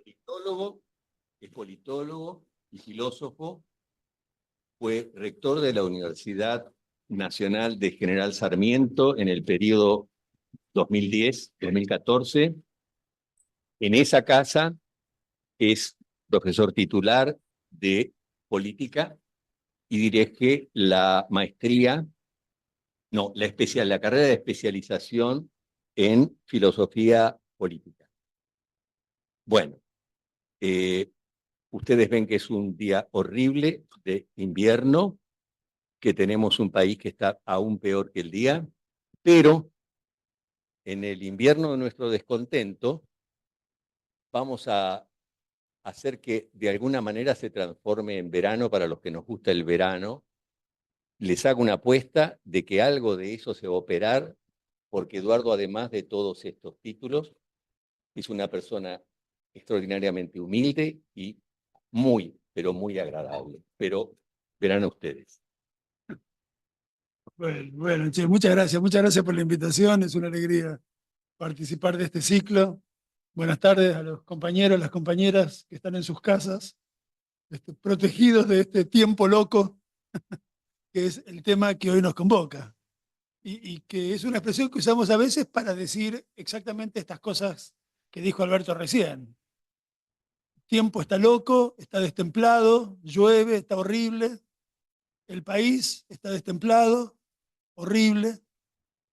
politólogo, es politólogo y filósofo, fue rector de la Universidad Nacional de General Sarmiento en el periodo 2010-2014. En esa casa es profesor titular de política y dirige la maestría, no, la carrera de especialización en filosofía política. Bueno, ustedes ven que es un día horrible de invierno, que tenemos un país que está aún peor que el día, pero en el invierno de nuestro descontento vamos a hacer que de alguna manera se transforme en verano para los que nos gusta el verano. Les hago una apuesta de que algo de eso se va a operar, porque Eduardo, además de todos estos títulos, es una persona extraordinariamente humilde y muy, pero muy agradable. Pero verán ustedes. Bueno, che, muchas gracias por la invitación, es una alegría participar de este ciclo. Buenas tardes a los compañeros, las compañeras que están en sus casas, protegidos de este tiempo loco, que es el tema que hoy nos convoca. Y que es una expresión que usamos a veces para decir exactamente estas cosas que dijo Alberto recién. El tiempo está loco, está destemplado, llueve, está horrible, el país está destemplado, horrible,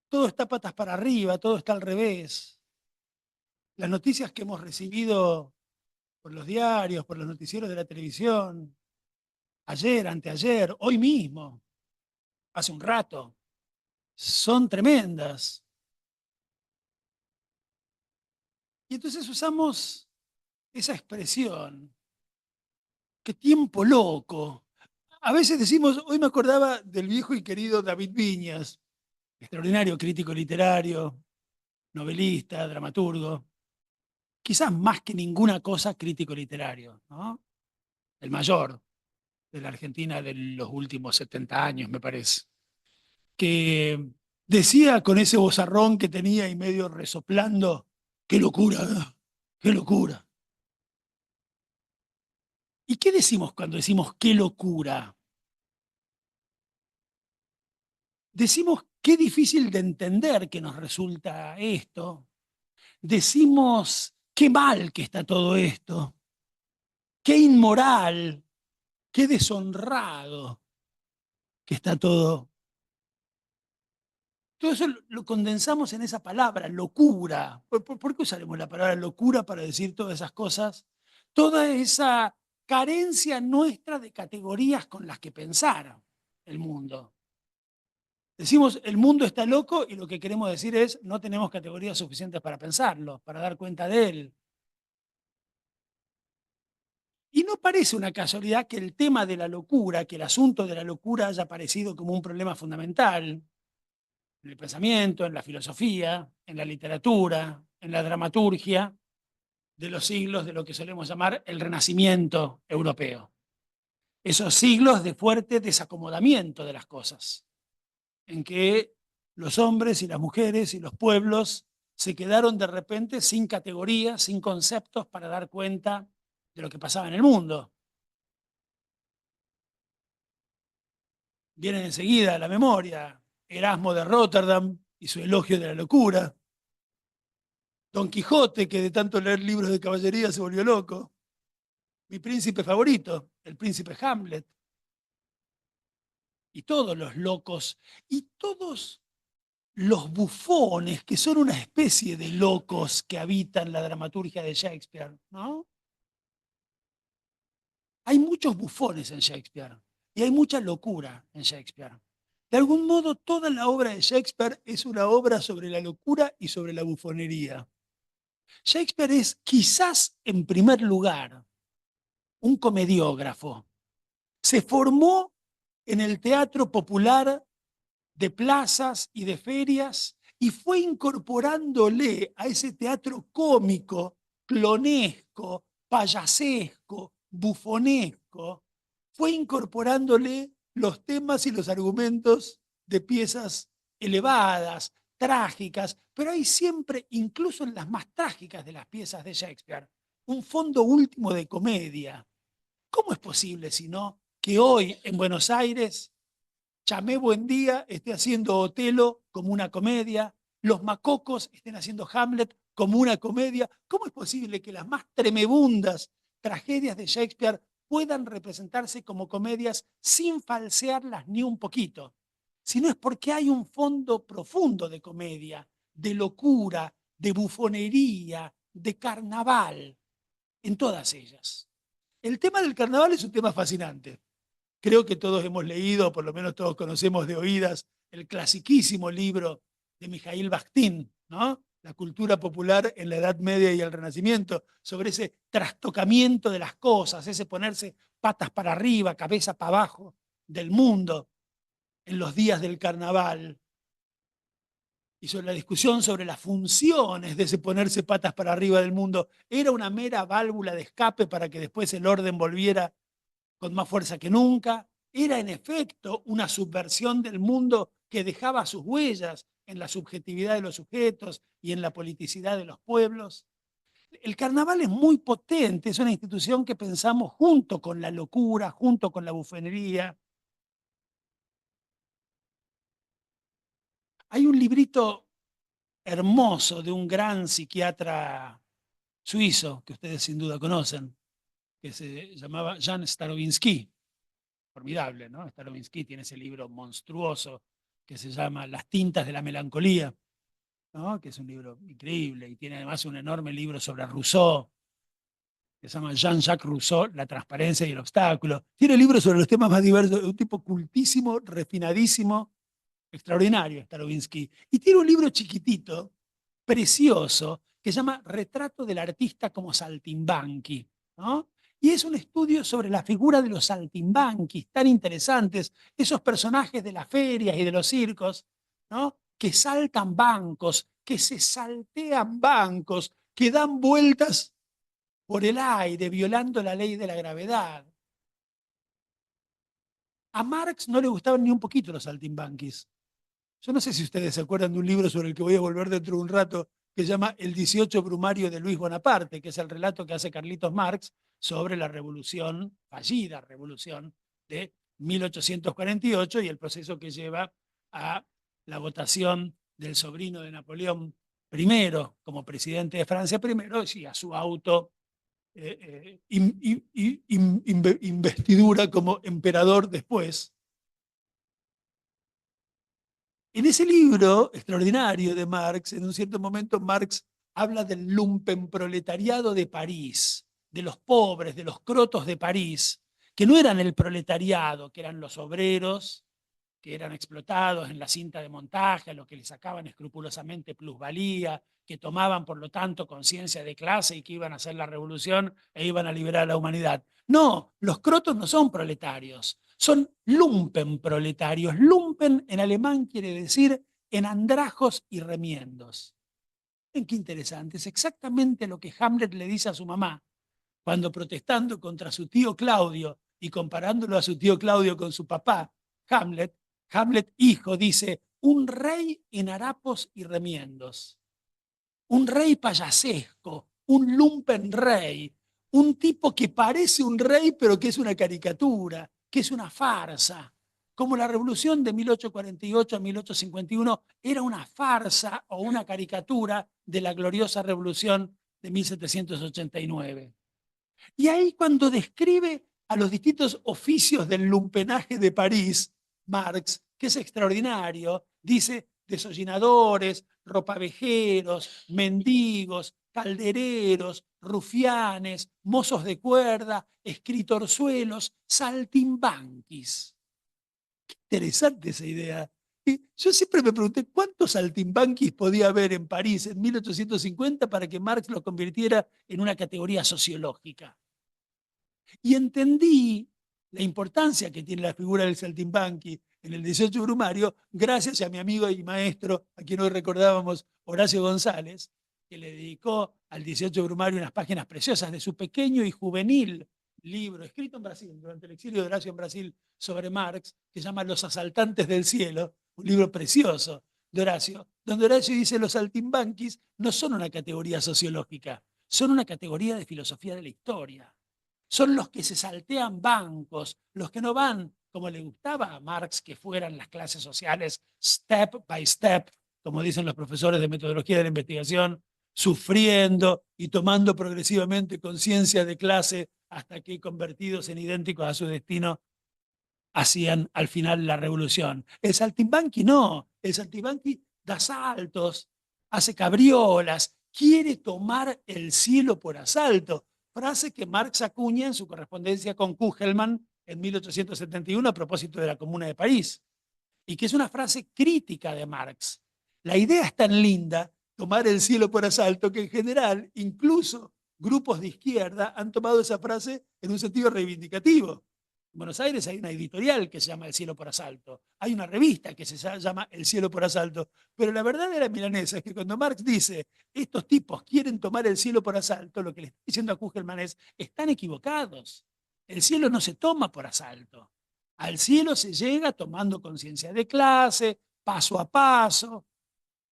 todo está patas para arriba, todo está al revés. Las noticias que hemos recibido por los diarios, por los noticieros de la televisión, ayer, anteayer, hoy mismo, hace un rato, son tremendas. Y entonces usamos esa expresión, qué tiempo loco. A veces decimos, hoy me acordaba del viejo y querido David Viñas, extraordinario crítico literario, novelista, dramaturgo, quizás más que ninguna cosa crítico literario, ¿no? El mayor de la Argentina de los últimos 70 años, me parece, que decía con ese vozarrón que tenía y medio resoplando, qué locura, qué locura. ¿Y qué decimos cuando decimos qué locura? Decimos qué difícil de entender que nos resulta esto. Decimos qué mal que está todo esto. Qué inmoral, qué deshonrado que está todo. Todo eso lo condensamos en esa palabra, locura. ¿Por qué usaremos la palabra locura para decir todas esas cosas? Toda esa carencia nuestra de categorías con las que pensar el mundo. Decimos el mundo está loco y lo que queremos decir es no tenemos categorías suficientes para pensarlo, para dar cuenta de él. Y no parece una casualidad que el tema de la locura, que el asunto de la locura haya aparecido como un problema fundamental en el pensamiento, en la filosofía, en la literatura, en la dramaturgia de los siglos de lo que solemos llamar el Renacimiento europeo. Esos siglos de fuerte desacomodamiento de las cosas, en que los hombres y las mujeres y los pueblos se quedaron de repente sin categorías, sin conceptos para dar cuenta de lo que pasaba en el mundo. Vienen enseguida a la memoria Erasmo de Rotterdam y su elogio de la locura, Don Quijote, que de tanto leer libros de caballería se volvió loco, mi príncipe favorito, el príncipe Hamlet, y todos los locos, y todos los bufones, que son una especie de locos que habitan la dramaturgia de Shakespeare, ¿no? Hay muchos bufones en Shakespeare y hay mucha locura en Shakespeare. De algún modo, toda la obra de Shakespeare es una obra sobre la locura y sobre la bufonería. Shakespeare es quizás, en primer lugar, un comediógrafo. Se formó en el teatro popular de plazas y de ferias y fue incorporándole a ese teatro cómico, clonesco, payasesco, bufonesco, fue incorporándole los temas y los argumentos de piezas elevadas, trágicas, pero hay siempre, incluso en las más trágicas de las piezas de Shakespeare, un fondo último de comedia. ¿Cómo es posible, si no, que hoy en Buenos Aires Chamé Buendía esté haciendo Otelo como una comedia, los Macocos estén haciendo Hamlet como una comedia? ¿Cómo es posible que las más tremebundas tragedias de Shakespeare puedan representarse como comedias sin falsearlas ni un poquito? Si no es porque hay un fondo profundo de comedia, de locura, de bufonería, de carnaval en todas ellas. El tema del carnaval es un tema fascinante. Creo que todos hemos leído, por lo menos todos conocemos de oídas, el clasiquísimo libro de Mijaíl Bakhtin, ¿no? La cultura popular en la Edad Media y el Renacimiento, sobre ese trastocamiento de las cosas, ese ponerse patas para arriba, cabeza para abajo del mundo en los días del carnaval, y sobre la discusión sobre las funciones de ese ponerse patas para arriba del mundo. ¿Era una mera válvula de escape para que después el orden volviera con más fuerza que nunca? ¿Era en efecto una subversión del mundo que dejaba sus huellas en la subjetividad de los sujetos y en la politicidad de los pueblos? El carnaval es muy potente, es una institución que pensamos junto con la locura, junto con la bufonería. Hay un librito hermoso de un gran psiquiatra suizo que ustedes sin duda conocen, que se llamaba Jan Starobinsky. Formidable, ¿no? Starobinsky tiene ese libro monstruoso que se llama Las tintas de la melancolía, ¿no? Que es un libro increíble, y tiene además un enorme libro sobre Rousseau, que se llama Jean-Jacques Rousseau, La transparencia y el obstáculo. Tiene libros sobre los temas más diversos, de un tipo cultísimo, refinadísimo, extraordinario, Starobinsky. Y tiene un libro chiquitito, precioso, que se llama Retrato del artista como saltimbanqui, ¿no? Y es un estudio sobre la figura de los saltimbanquis, tan interesantes, esos personajes de las ferias y de los circos, ¿no? Que saltan bancos, que se saltean bancos, que dan vueltas por el aire, violando la ley de la gravedad. A Marx no le gustaban ni un poquito los saltimbanquis. Yo no sé si ustedes se acuerdan de un libro sobre el que voy a volver dentro de un rato, que se llama El 18 Brumario de Luis Bonaparte, que es el relato que hace Carlitos Marx sobre la revolución, fallida revolución de 1848 y el proceso que lleva a la votación del sobrino de Napoleón I como presidente de Francia primero y a su auto investidura como emperador después. En ese libro extraordinario de Marx, en un cierto momento Marx habla del lumpenproletariado de París, de los pobres, de los crotos de París, que no eran el proletariado, que eran los obreros, que eran explotados en la cinta de montaje, a los que les sacaban escrupulosamente plusvalía, que tomaban, por lo tanto, conciencia de clase y que iban a hacer la revolución e iban a liberar a la humanidad. No, los crotos no son proletarios, son lumpenproletarios. Lumpen en alemán quiere decir en andrajos y remiendos. Ven qué interesante, es exactamente lo que Hamlet le dice a su mamá cuando, protestando contra su tío Claudio y comparándolo a su tío Claudio con su papá, Hamlet, Hamlet hijo dice: un rey en harapos y remiendos, un rey payasesco, un lumpen rey, un tipo que parece un rey pero que es una caricatura, que es una farsa. Como la revolución de 1848 a 1851 era una farsa o una caricatura de la gloriosa revolución de 1789. Y ahí, cuando describe a los distintos oficios del lumpenaje de París, Marx, que es extraordinario, dice desollinadores, ropavejeros, mendigos, caldereros, rufianes, mozos de cuerda, escritorzuelos, saltimbanquis. Qué interesante esa idea. Y yo siempre me pregunté cuántos saltimbanquis podía haber en París en 1850 para que Marx lo convirtiera en una categoría sociológica. Y entendí la importancia que tiene la figura del saltimbanqui en el 18 Brumario, gracias a mi amigo y maestro, a quien hoy recordábamos, Horacio González, que le dedicó al 18 Brumario unas páginas preciosas de su pequeño y juvenil libro, escrito en Brasil, durante el exilio de Horacio en Brasil, sobre Marx, que se llama Los asaltantes del cielo, un libro precioso de Horacio, donde Horacio dice: los saltimbanquis no son una categoría sociológica, son una categoría de filosofía de la historia. Son los que se saltean bancos, los que no van, como le gustaba a Marx, que fueran las clases sociales step by step, como dicen los profesores de metodología de la investigación, sufriendo y tomando progresivamente conciencia de clase hasta que, convertidos en idénticos a su destino, hacían al final la revolución. El saltimbanqui no, el saltimbanqui da saltos, hace cabriolas, quiere tomar el cielo por asalto, frase que Marx acuña en su correspondencia con Kugelmann en 1871 a propósito de la Comuna de París, y que es una frase crítica de Marx. La idea es tan linda, tomar el cielo por asalto, que en general, incluso grupos de izquierda han tomado esa frase en un sentido reivindicativo. En Buenos Aires hay una editorial que se llama El cielo por asalto, hay una revista que se llama El cielo por asalto, pero la verdadera milanesa es que cuando Marx dice estos tipos quieren tomar el cielo por asalto, lo que le está diciendo a Kugelmann es, están equivocados, el cielo no se toma por asalto, al cielo se llega tomando conciencia de clase, paso a paso.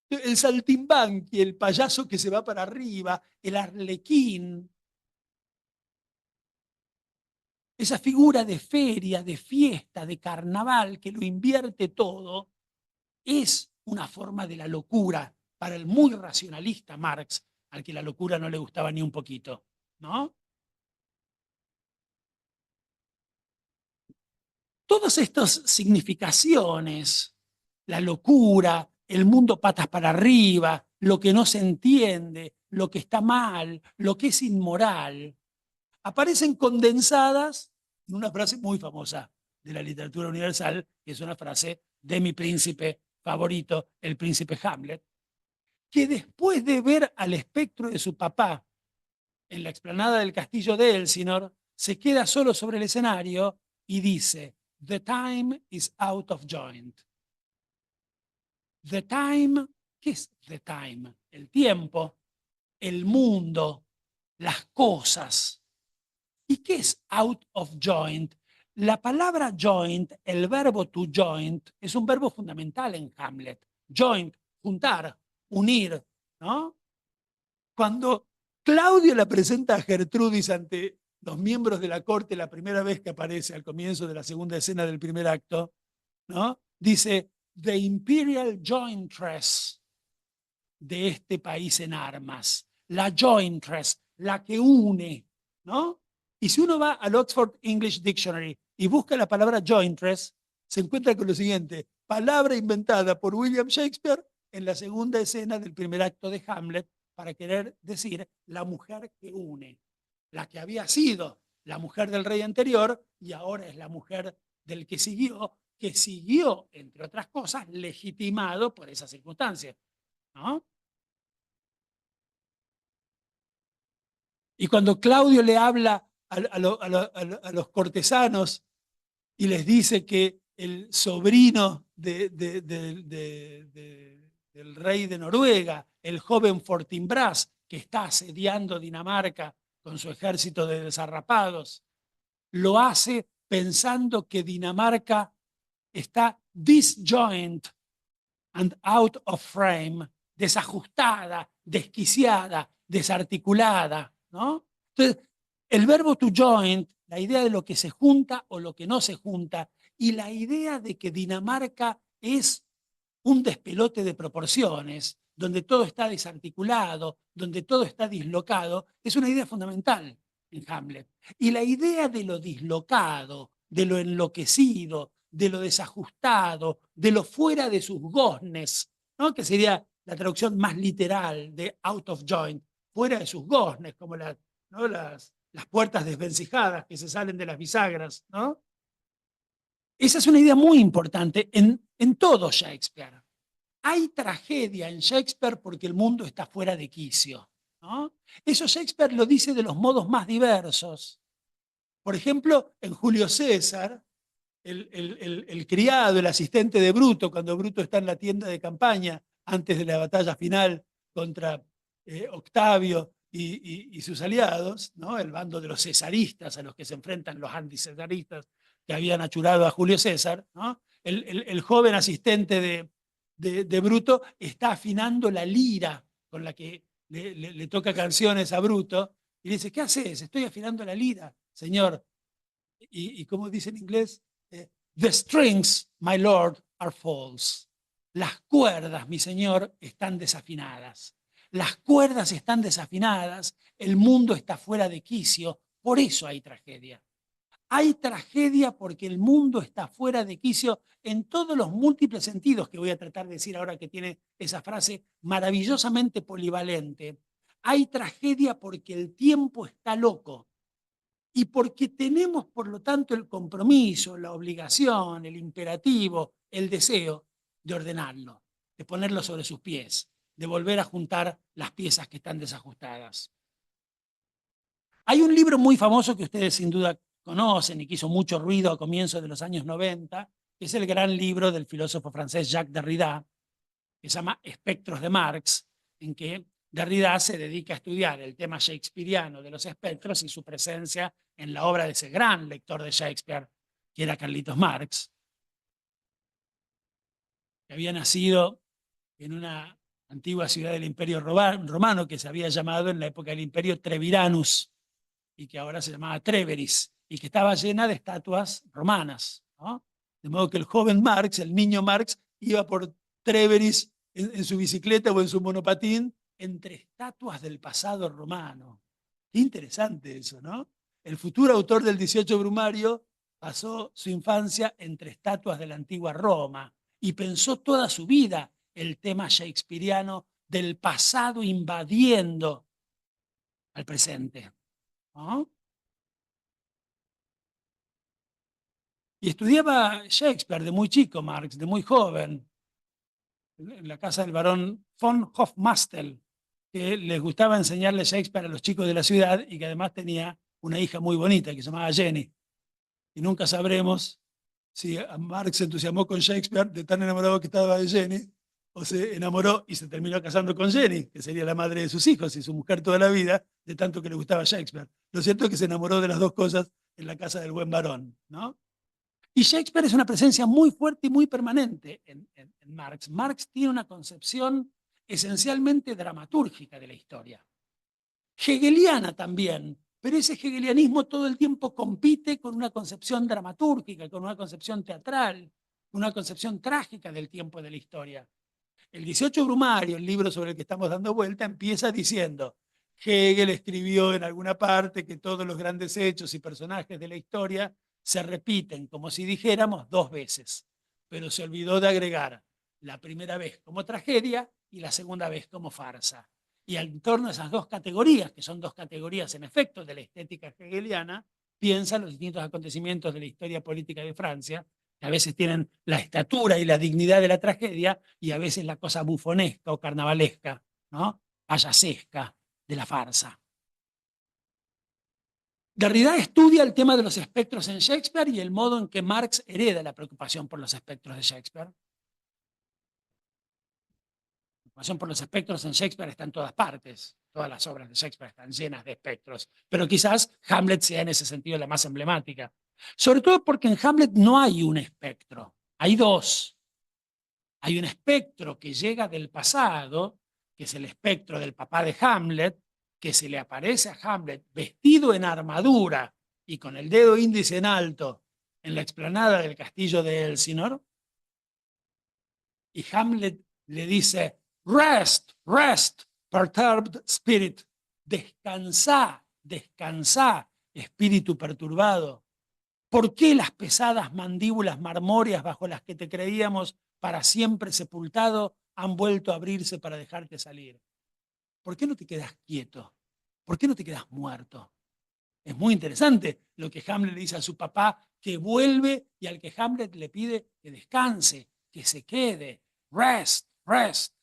El saltimbanqui, el payaso que se va para arriba, el arlequín, esa figura de feria, de fiesta, de carnaval que lo invierte todo, es una forma de la locura para el muy racionalista Marx, al que la locura no le gustaba ni un poquito, ¿no? Todas estas significaciones, la locura, el mundo patas para arriba, lo que no se entiende, lo que está mal, lo que es inmoral, aparecen condensadas en una frase muy famosa de la literatura universal, que es una frase de mi príncipe favorito, el príncipe Hamlet, que después de ver al espectro de su papá en la explanada del castillo de Elsinore, se queda solo sobre el escenario y dice: "The time is out of joint". The time, ¿qué es the time? El tiempo, el mundo, las cosas. ¿Y qué es out of joint? La palabra joint, el verbo to joint, es un verbo fundamental en Hamlet. Joint, juntar, unir, ¿no? Cuando Claudio la presenta a Gertrudis ante los miembros de la corte la primera vez que aparece al comienzo de la segunda escena del primer acto, ¿no? Dice, the imperial jointress de este país en armas, la jointress, la que une, ¿no? Y si uno va al Oxford English Dictionary y busca la palabra jointress, se encuentra con lo siguiente: palabra inventada por William Shakespeare en la segunda escena del primer acto de Hamlet para querer decir la mujer que une, la que había sido la mujer del rey anterior y ahora es la mujer del que siguió, entre otras cosas, legitimado por esa circunstancia, ¿no? Y cuando Claudio le habla a los cortesanos y les dice que el sobrino del rey de Noruega, el joven Fortinbras, que está asediando Dinamarca con su ejército de desarrapados, lo hace pensando que Dinamarca está disjoint and out of frame, desajustada, desquiciada, desarticulada, ¿no? Entonces, el verbo to joint, la idea de lo que se junta o lo que no se junta, y la idea de que Dinamarca es un despelote de proporciones, donde todo está desarticulado, donde todo está dislocado, es una idea fundamental en Hamlet. Y la idea de lo dislocado, de lo enloquecido, de lo desajustado, de lo fuera de sus goznes, ¿no? Que sería la traducción más literal de out of joint, fuera de sus goznes, como ¿no? las puertas desvencijadas que se salen de las bisagras, ¿no? Esa es una idea muy importante en todo Shakespeare. Hay tragedia en Shakespeare porque el mundo está fuera de quicio, ¿no? Eso Shakespeare lo dice de los modos más diversos. Por ejemplo, en Julio César, el criado, el asistente de Bruto, cuando Bruto está en la tienda de campaña antes de la batalla final contra Octavio y sus aliados, ¿no? El bando de los cesaristas a los que se enfrentan los anticesaristas que habían achurado a Julio César, ¿no? El joven asistente de Bruto está afinando la lira con la que le toca canciones a Bruto y le dice, ¿qué haces? Estoy afinando la lira, señor. Y como dice en inglés, the strings, my lord, are false. Las cuerdas, mi señor, están desafinadas. Las cuerdas están desafinadas, el mundo está fuera de quicio, por eso hay tragedia. Hay tragedia porque el mundo está fuera de quicio en todos los múltiples sentidos que voy a tratar de decir ahora que tiene esa frase maravillosamente polivalente. Hay tragedia porque el tiempo está loco y porque tenemos, por lo tanto, el compromiso, la obligación, el imperativo, el deseo de ordenarlo, de ponerlo sobre sus pies, de volver a juntar las piezas que están desajustadas. Hay un libro muy famoso que ustedes sin duda conocen y que hizo mucho ruido a comienzos de los años 90, que es el gran libro del filósofo francés Jacques Derrida, que se llama Espectros de Marx, en que Derrida se dedica a estudiar el tema shakespeariano de los espectros y su presencia en la obra de ese gran lector de Shakespeare, que era Carlitos Marx, que había nacido en una antigua ciudad del Imperio Romano que se había llamado en la época del Imperio Treviranus y que ahora se llamaba Treveris, y que estaba llena de estatuas romanas, ¿no? De modo que el joven Marx, el niño Marx, iba por Treveris en su bicicleta o en su monopatín entre estatuas del pasado romano. Qué interesante eso, ¿no? El futuro autor del 18 Brumario pasó su infancia entre estatuas de la antigua Roma y pensó toda su vida el tema shakespeariano del pasado invadiendo al presente, ¿no? Y estudiaba Shakespeare de muy chico, Marx, de muy joven, en la casa del barón von Hofmastel, que les gustaba enseñarle Shakespeare a los chicos de la ciudad y que además tenía una hija muy bonita que se llamaba Jenny. Y nunca sabremos si Marx se entusiasmó con Shakespeare de tan enamorado que estaba de Jenny, o se enamoró y se terminó casando con Jenny, que sería la madre de sus hijos y su mujer toda la vida, de tanto que le gustaba Shakespeare. Lo cierto es que se enamoró de las dos cosas en la casa del buen varón, ¿no? Y Shakespeare es una presencia muy fuerte y muy permanente en Marx. Marx tiene una concepción esencialmente dramatúrgica de la historia. Hegeliana también, pero ese hegelianismo todo el tiempo compite con una concepción dramatúrgica, con una concepción teatral, una concepción trágica del tiempo de la historia. El 18 Brumario, el libro sobre el que estamos dando vuelta, empieza diciendo: Hegel escribió en alguna parte que todos los grandes hechos y personajes de la historia se repiten, como si dijéramos, dos veces, pero se olvidó de agregar la primera vez como tragedia y la segunda vez como farsa. Y en torno a esas dos categorías, que son dos categorías en efecto de la estética hegeliana, piensa los distintos acontecimientos de la historia política de Francia, que a veces tienen la estatura y la dignidad de la tragedia y a veces la cosa bufonesca o carnavalesca, ¿no? Payasesca de la farsa. Derrida estudia el tema de los espectros en Shakespeare y el modo en que Marx hereda la preocupación por los espectros de Shakespeare. La preocupación por los espectros en Shakespeare está en todas partes. Todas las obras de Shakespeare están llenas de espectros. Pero quizás Hamlet sea en ese sentido la más emblemática. Sobre todo porque en Hamlet no hay un espectro, hay dos. Hay un espectro que llega del pasado, que es el espectro del papá de Hamlet, que se le aparece a Hamlet vestido en armadura y con el dedo índice en alto en la explanada del castillo de Elsinore. Y Hamlet le dice: rest, rest, perturbed spirit. Descansá, descansá, espíritu perturbado. ¿Por qué las pesadas mandíbulas marmóreas bajo las que te creíamos para siempre sepultado han vuelto a abrirse para dejarte salir? ¿Por qué no te quedas quieto? ¿Por qué no te quedas muerto? Es muy interesante lo que Hamlet le dice a su papá, que vuelve y al que Hamlet le pide que descanse, que se quede. Rest, rest.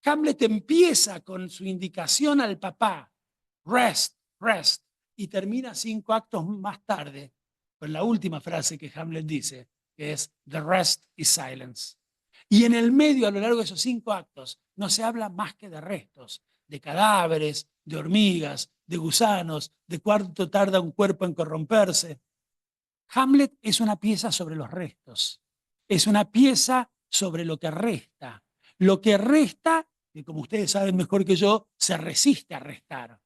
Hamlet empieza con su indicación al papá, rest, rest, y termina 5 actos más tarde con la última frase que Hamlet dice, que es the rest is silence. Y en el medio, a lo largo de esos 5 actos, no se habla más que de restos, de cadáveres, de hormigas, de gusanos, de cuánto tarda un cuerpo en corromperse. Hamlet es una pieza sobre los restos, es una pieza sobre lo que resta que como ustedes saben mejor que yo, se resiste a restar.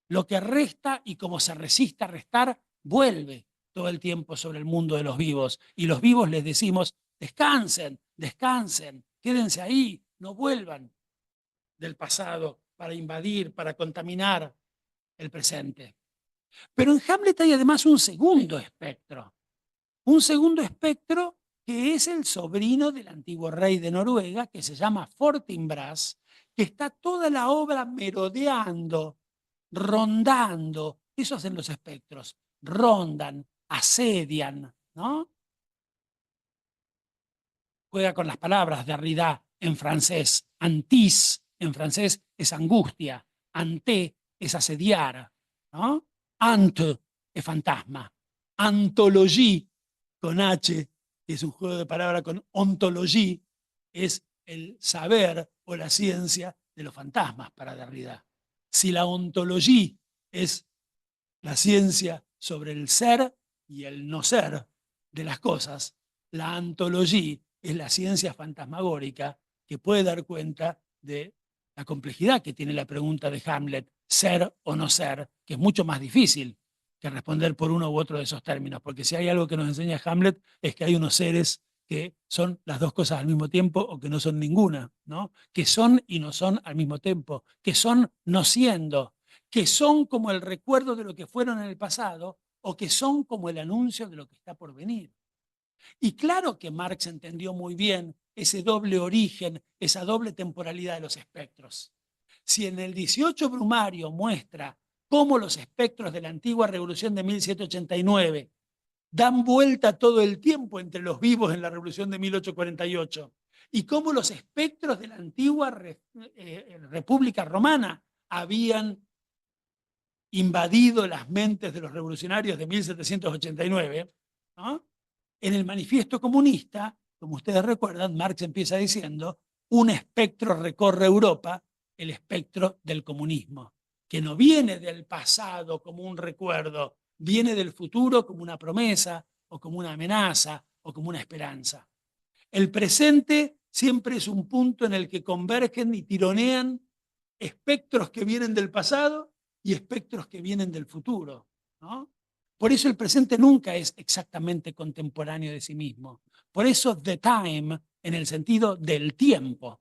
Lo que resta y como se resiste a restar, vuelve todo el tiempo sobre el mundo de los vivos. Y los vivos les decimos, descansen, descansen, quédense ahí, no vuelvan del pasado para invadir, para contaminar el presente. Pero en Hamlet hay además un segundo espectro que es el sobrino del antiguo rey de Noruega, que se llama Fortinbras, que está toda la obra merodeando, rondando. Eso hacen los espectros, rondan, asedian, ¿no? Juega con las palabras de Derrida en francés. Antis en francés es angustia. Ante es asediar, ¿no? Ante es fantasma. Antologie con H, que es un juego de palabras con ontologie, es el saber o la ciencia de los fantasmas para Derrida. Si la ontologie es la ciencia sobre el ser y el no ser de las cosas, la antologie es la ciencia fantasmagórica que puede dar cuenta de la complejidad que tiene la pregunta de Hamlet, ser o no ser, que es mucho más difícil que responder por uno u otro de esos términos, porque si hay algo que nos enseña Hamlet es que hay unos seres que son las dos cosas al mismo tiempo o que no son ninguna, ¿no? Que son y no son al mismo tiempo, que son no siendo, que son como el recuerdo de lo que fueron en el pasado o que son como el anuncio de lo que está por venir. Y claro que Marx entendió muy bien ese doble origen, esa doble temporalidad de los espectros. Si en el 18 Brumario muestra cómo los espectros de la antigua revolución de 1789 dan vuelta todo el tiempo entre los vivos en la revolución de 1848 y cómo los espectros de la antigua República Romana habían invadido las mentes de los revolucionarios de 1789, ¿no? En el manifiesto comunista, como ustedes recuerdan, Marx empieza diciendo, un espectro recorre Europa, el espectro del comunismo, que no viene del pasado como un recuerdo, viene del futuro como una promesa, o como una amenaza, o como una esperanza. El presente siempre es un punto en el que convergen y tironean espectros que vienen del pasado y espectros que vienen del futuro, ¿no? Por eso el presente nunca es exactamente contemporáneo de sí mismo. Por eso the time, en el sentido del tiempo,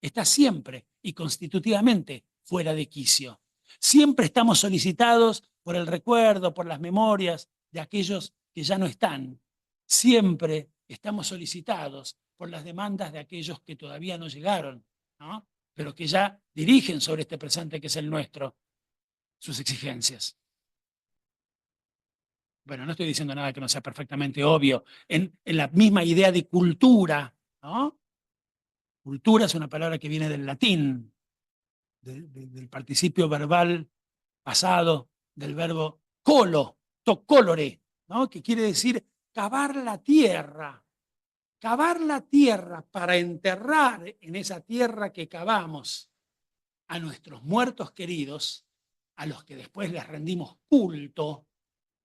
está siempre y constitutivamente fuera de quicio. Siempre estamos solicitados por el recuerdo, por las memorias de aquellos que ya no están. Siempre estamos solicitados por las demandas de aquellos que todavía no llegaron, ¿no? Pero que ya dirigen sobre este presente que es el nuestro sus exigencias. Bueno, no estoy diciendo nada que no sea perfectamente obvio. En la misma idea de cultura, ¿no? Cultura es una palabra que viene del latín, del participio verbal pasado del verbo colo, to colore, ¿no? Que quiere decir cavar la tierra. Cavar la tierra para enterrar en esa tierra que cavamos a nuestros muertos queridos, a los que después les rendimos culto.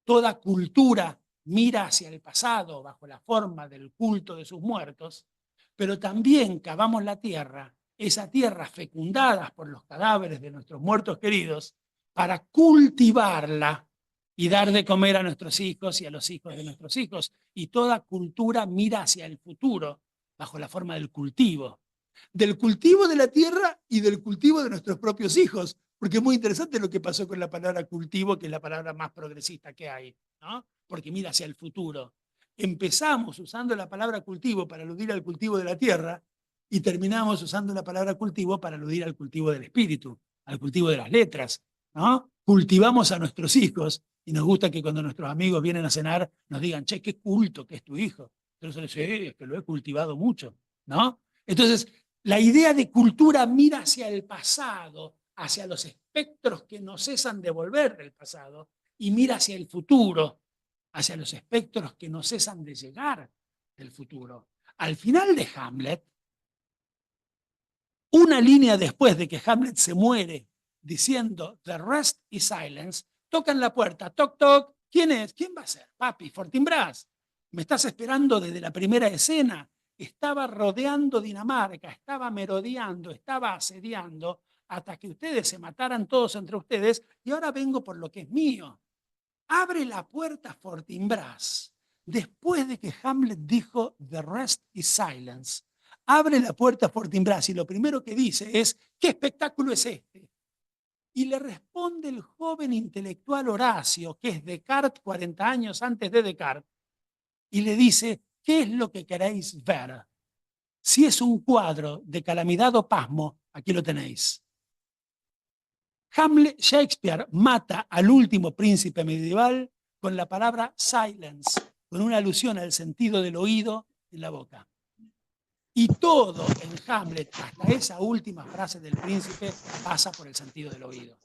Toda cultura mira hacia el pasado bajo la forma del culto de sus muertos, pero también cavamos la tierra, esa tierra fecundada por los cadáveres de nuestros muertos queridos, para cultivarla y dar de comer a nuestros hijos y a los hijos de nuestros hijos. Y toda cultura mira hacia el futuro bajo la forma del cultivo de la tierra y del cultivo de nuestros propios hijos, porque es muy interesante lo que pasó con la palabra cultivo, que es la palabra más progresista que hay, ¿no? Porque mira hacia el futuro. Empezamos usando la palabra cultivo para aludir al cultivo de la tierra y terminamos usando la palabra cultivo para aludir al cultivo del espíritu, al cultivo de las letras, ¿no? Cultivamos a nuestros hijos y nos gusta que cuando nuestros amigos vienen a cenar nos digan, che, qué culto que es tu hijo. Entonces les dice, es que lo he cultivado mucho, ¿no? Entonces, la idea de cultura mira hacia el pasado, hacia los espectros que no cesan de volver del pasado, y mira hacia el futuro, hacia los espectros que no cesan de llegar del futuro. Al final de Hamlet, una línea después de que Hamlet se muere, diciendo "The rest is silence", tocan la puerta, toc, toc, ¿quién es? ¿Quién va a ser? Papi, Fortinbras. ¿Me estás esperando desde la primera escena? estaba rodeando Dinamarca, estaba merodeando, estaba asediando hasta que ustedes se mataran todos entre ustedes y ahora vengo por lo que es mío. Abre la puerta Fortinbras después de que Hamlet dijo "The rest is silence". Abre la puerta Fortinbras y lo primero que dice es "¿Qué espectáculo es este?". Y le responde el joven intelectual Horacio, que es Descartes 40 años antes de Descartes, y le dice "¿Qué es lo que queréis ver? Si es un cuadro de calamidad o pasmo, aquí lo tenéis". Shakespeare mata al último príncipe medieval con la palabra silence, con una alusión al sentido del oído en la boca. Y todo en Hamlet, hasta esa última frase del príncipe, pasa por el sentido del oído.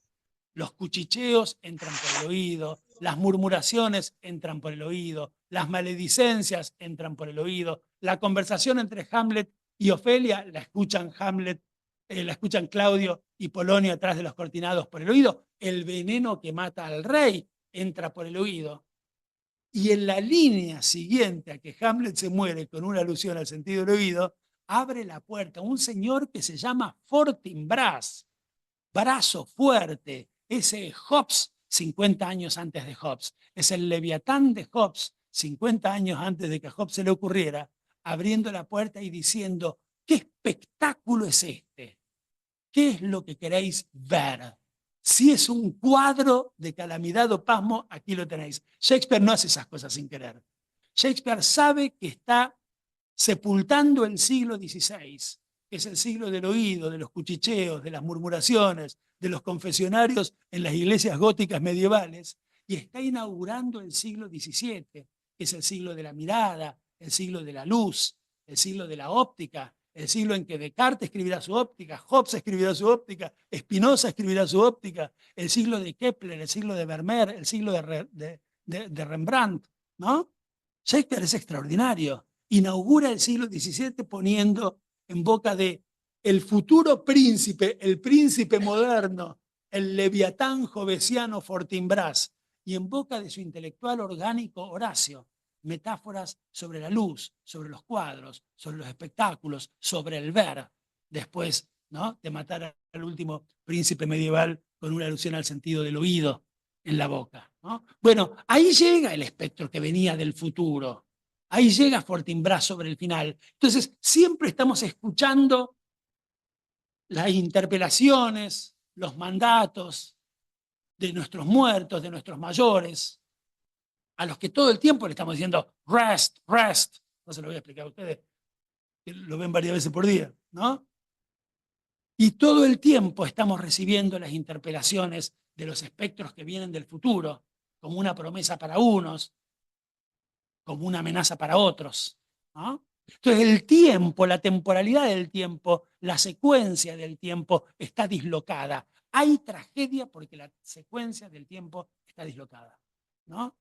Los cuchicheos entran por el oído, las murmuraciones entran por el oído, las maledicencias entran por el oído, la conversación entre Hamlet y Ofelia la escuchan la escuchan Claudio y Polonio atrás de los cortinados por el oído, el veneno que mata al rey entra por el oído. Y en la línea siguiente a que Hamlet se muere con una alusión al sentido del oído, abre la puerta un señor que se llama Fortinbras, brazo fuerte, ese Hobbes 50 años antes de Hobbes, es el Leviatán de Hobbes 50 años antes de que a Hobbes se le ocurriera, abriendo la puerta y diciendo "¿Qué espectáculo es este? ¿Qué es lo que queréis ver? Si es un cuadro de calamidad o pasmo, aquí lo tenéis". Shakespeare no hace esas cosas sin querer. Shakespeare sabe que está sepultando el siglo XVI, que es el siglo del oído, de los cuchicheos, de las murmuraciones, de los confesionarios en las iglesias góticas medievales, y está inaugurando el siglo XVII, que es el siglo de la mirada, el siglo de la luz, el siglo de la óptica, el siglo en que Descartes escribirá su óptica, Hobbes escribirá su óptica, Spinoza escribirá su óptica, el siglo de Kepler, el siglo de Vermeer, el siglo de Rembrandt, ¿no? Shakespeare es extraordinario. Inaugura el siglo XVII poniendo en boca de el futuro príncipe, el príncipe moderno, el leviatán jovesiano Fortinbras, y en boca de su intelectual orgánico Horacio, metáforas sobre la luz, sobre los cuadros, sobre los espectáculos, sobre el ver, después, ¿no?, de matar al último príncipe medieval con una alusión al sentido del oído en la boca, ¿no? Bueno, ahí llega el espectro que venía del futuro. Ahí llega Fortinbras sobre el final. Entonces, siempre estamos escuchando las interpelaciones, los mandatos de nuestros muertos, de nuestros mayores, a los que todo el tiempo le estamos diciendo rest, rest. No se lo voy a explicar a ustedes, que lo ven varias veces por día, ¿no? Y todo el tiempo estamos recibiendo las interpelaciones de los espectros que vienen del futuro, como una promesa para unos, como una amenaza para otros, ¿no? Entonces el tiempo, la temporalidad del tiempo, la secuencia del tiempo está dislocada. Hay tragedia porque la secuencia del tiempo está dislocada, ¿no?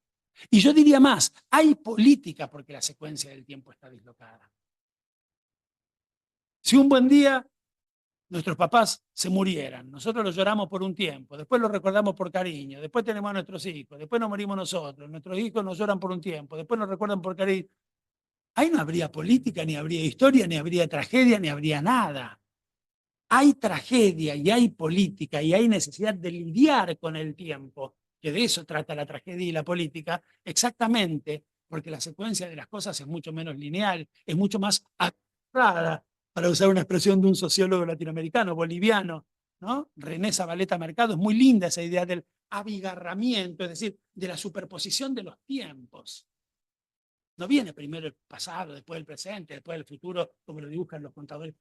Y yo diría más, hay política porque la secuencia del tiempo está dislocada. Si un buen día nuestros papás se murieran, nosotros los lloramos por un tiempo, después los recordamos por cariño, después tenemos a nuestros hijos, después nos morimos nosotros, nuestros hijos nos lloran por un tiempo, después nos recuerdan por cariño. Ahí no habría política, ni habría historia, ni habría tragedia, ni habría nada. Hay tragedia y hay política y hay necesidad de lidiar con el tiempo, que de eso trata la tragedia y la política, exactamente porque la secuencia de las cosas es mucho menos lineal, es mucho más acurada, para usar una expresión de un sociólogo latinoamericano, boliviano, ¿no? René Zabaleta Mercado. Es muy linda esa idea del abigarramiento, es decir, de la superposición de los tiempos. No viene primero el pasado, después el presente, después el futuro, como lo dibujan los contadores,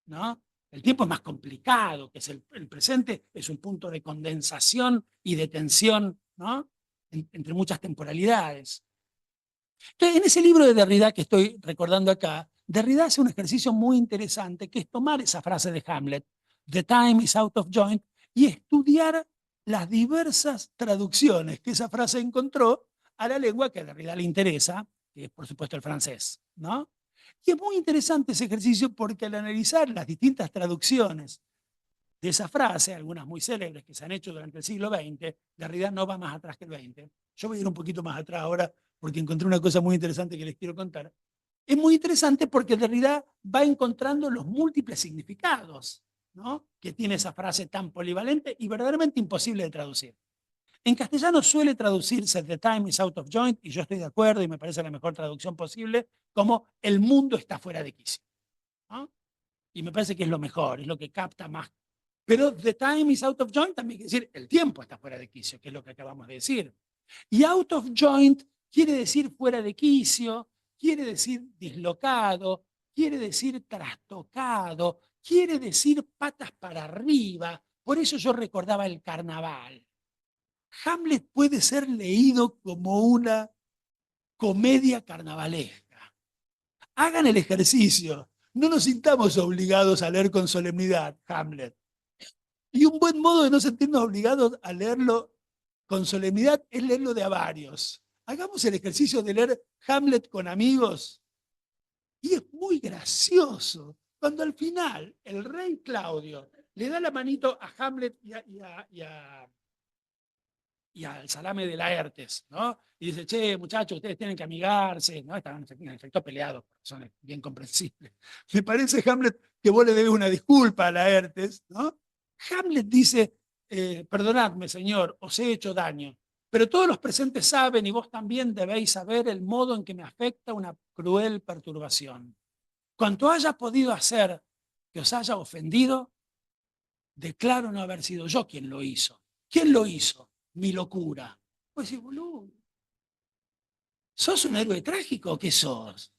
¿no? El tiempo es más complicado, que es el presente es un punto de condensación y de tensión, ¿no?, entre muchas temporalidades. Entonces, en ese libro de Derrida que estoy recordando acá, Derrida hace un ejercicio muy interesante, que es tomar esa frase de Hamlet, "The time is out of joint", y estudiar las diversas traducciones que esa frase encontró a la lengua que a Derrida le interesa, que es por supuesto el francés, ¿no? Y es muy interesante ese ejercicio porque al analizar las distintas traducciones de esa frase, algunas muy célebres que se han hecho durante el siglo XX, Derrida no va más atrás que el XX. Yo voy a ir un poquito más atrás ahora porque encontré una cosa muy interesante que les quiero contar. es muy interesante porque Derrida va encontrando los múltiples significados, ¿no?, que tiene esa frase tan polivalente y verdaderamente imposible de traducir. En castellano suele traducirse "the time is out of joint", y yo estoy de acuerdo y me parece la mejor traducción posible, como "el mundo está fuera de quicio", ¿no? Y me parece que es lo mejor, es lo que capta más. Pero "the time is out of joint" también quiere decir el tiempo está fuera de quicio, que es lo que acabamos de decir. Y "out of joint" quiere decir fuera de quicio, quiere decir dislocado, quiere decir trastocado, quiere decir patas para arriba. Por eso yo recordaba el carnaval. Hamlet puede ser leído como una comedia carnavalesca. Hagan el ejercicio. No nos sintamos obligados a leer con solemnidad Hamlet. Y un buen modo de no sentirnos obligados a leerlo con solemnidad es leerlo de a varios. Hagamos el ejercicio de leer Hamlet con amigos. Y es muy gracioso cuando al final el rey Claudio le da la manito a Hamlet y al salame de Laertes, ¿no? Y dice, che, muchachos, ustedes tienen que amigarse, ¿no? Estaban en efecto peleados, por razones bien comprensibles. Me parece, Hamlet, que vos le debes una disculpa a Laertes, ¿no? Hamlet dice, perdonadme, señor, os he hecho daño, pero todos los presentes saben, y vos también debéis saber, el modo en que me afecta una cruel perturbación. Cuanto haya podido hacer que os haya ofendido, declaro no haber sido yo quien lo hizo. ¿Quién lo hizo? Mi locura. Pues sí, boludo. ¿Sos un héroe trágico o qué sos?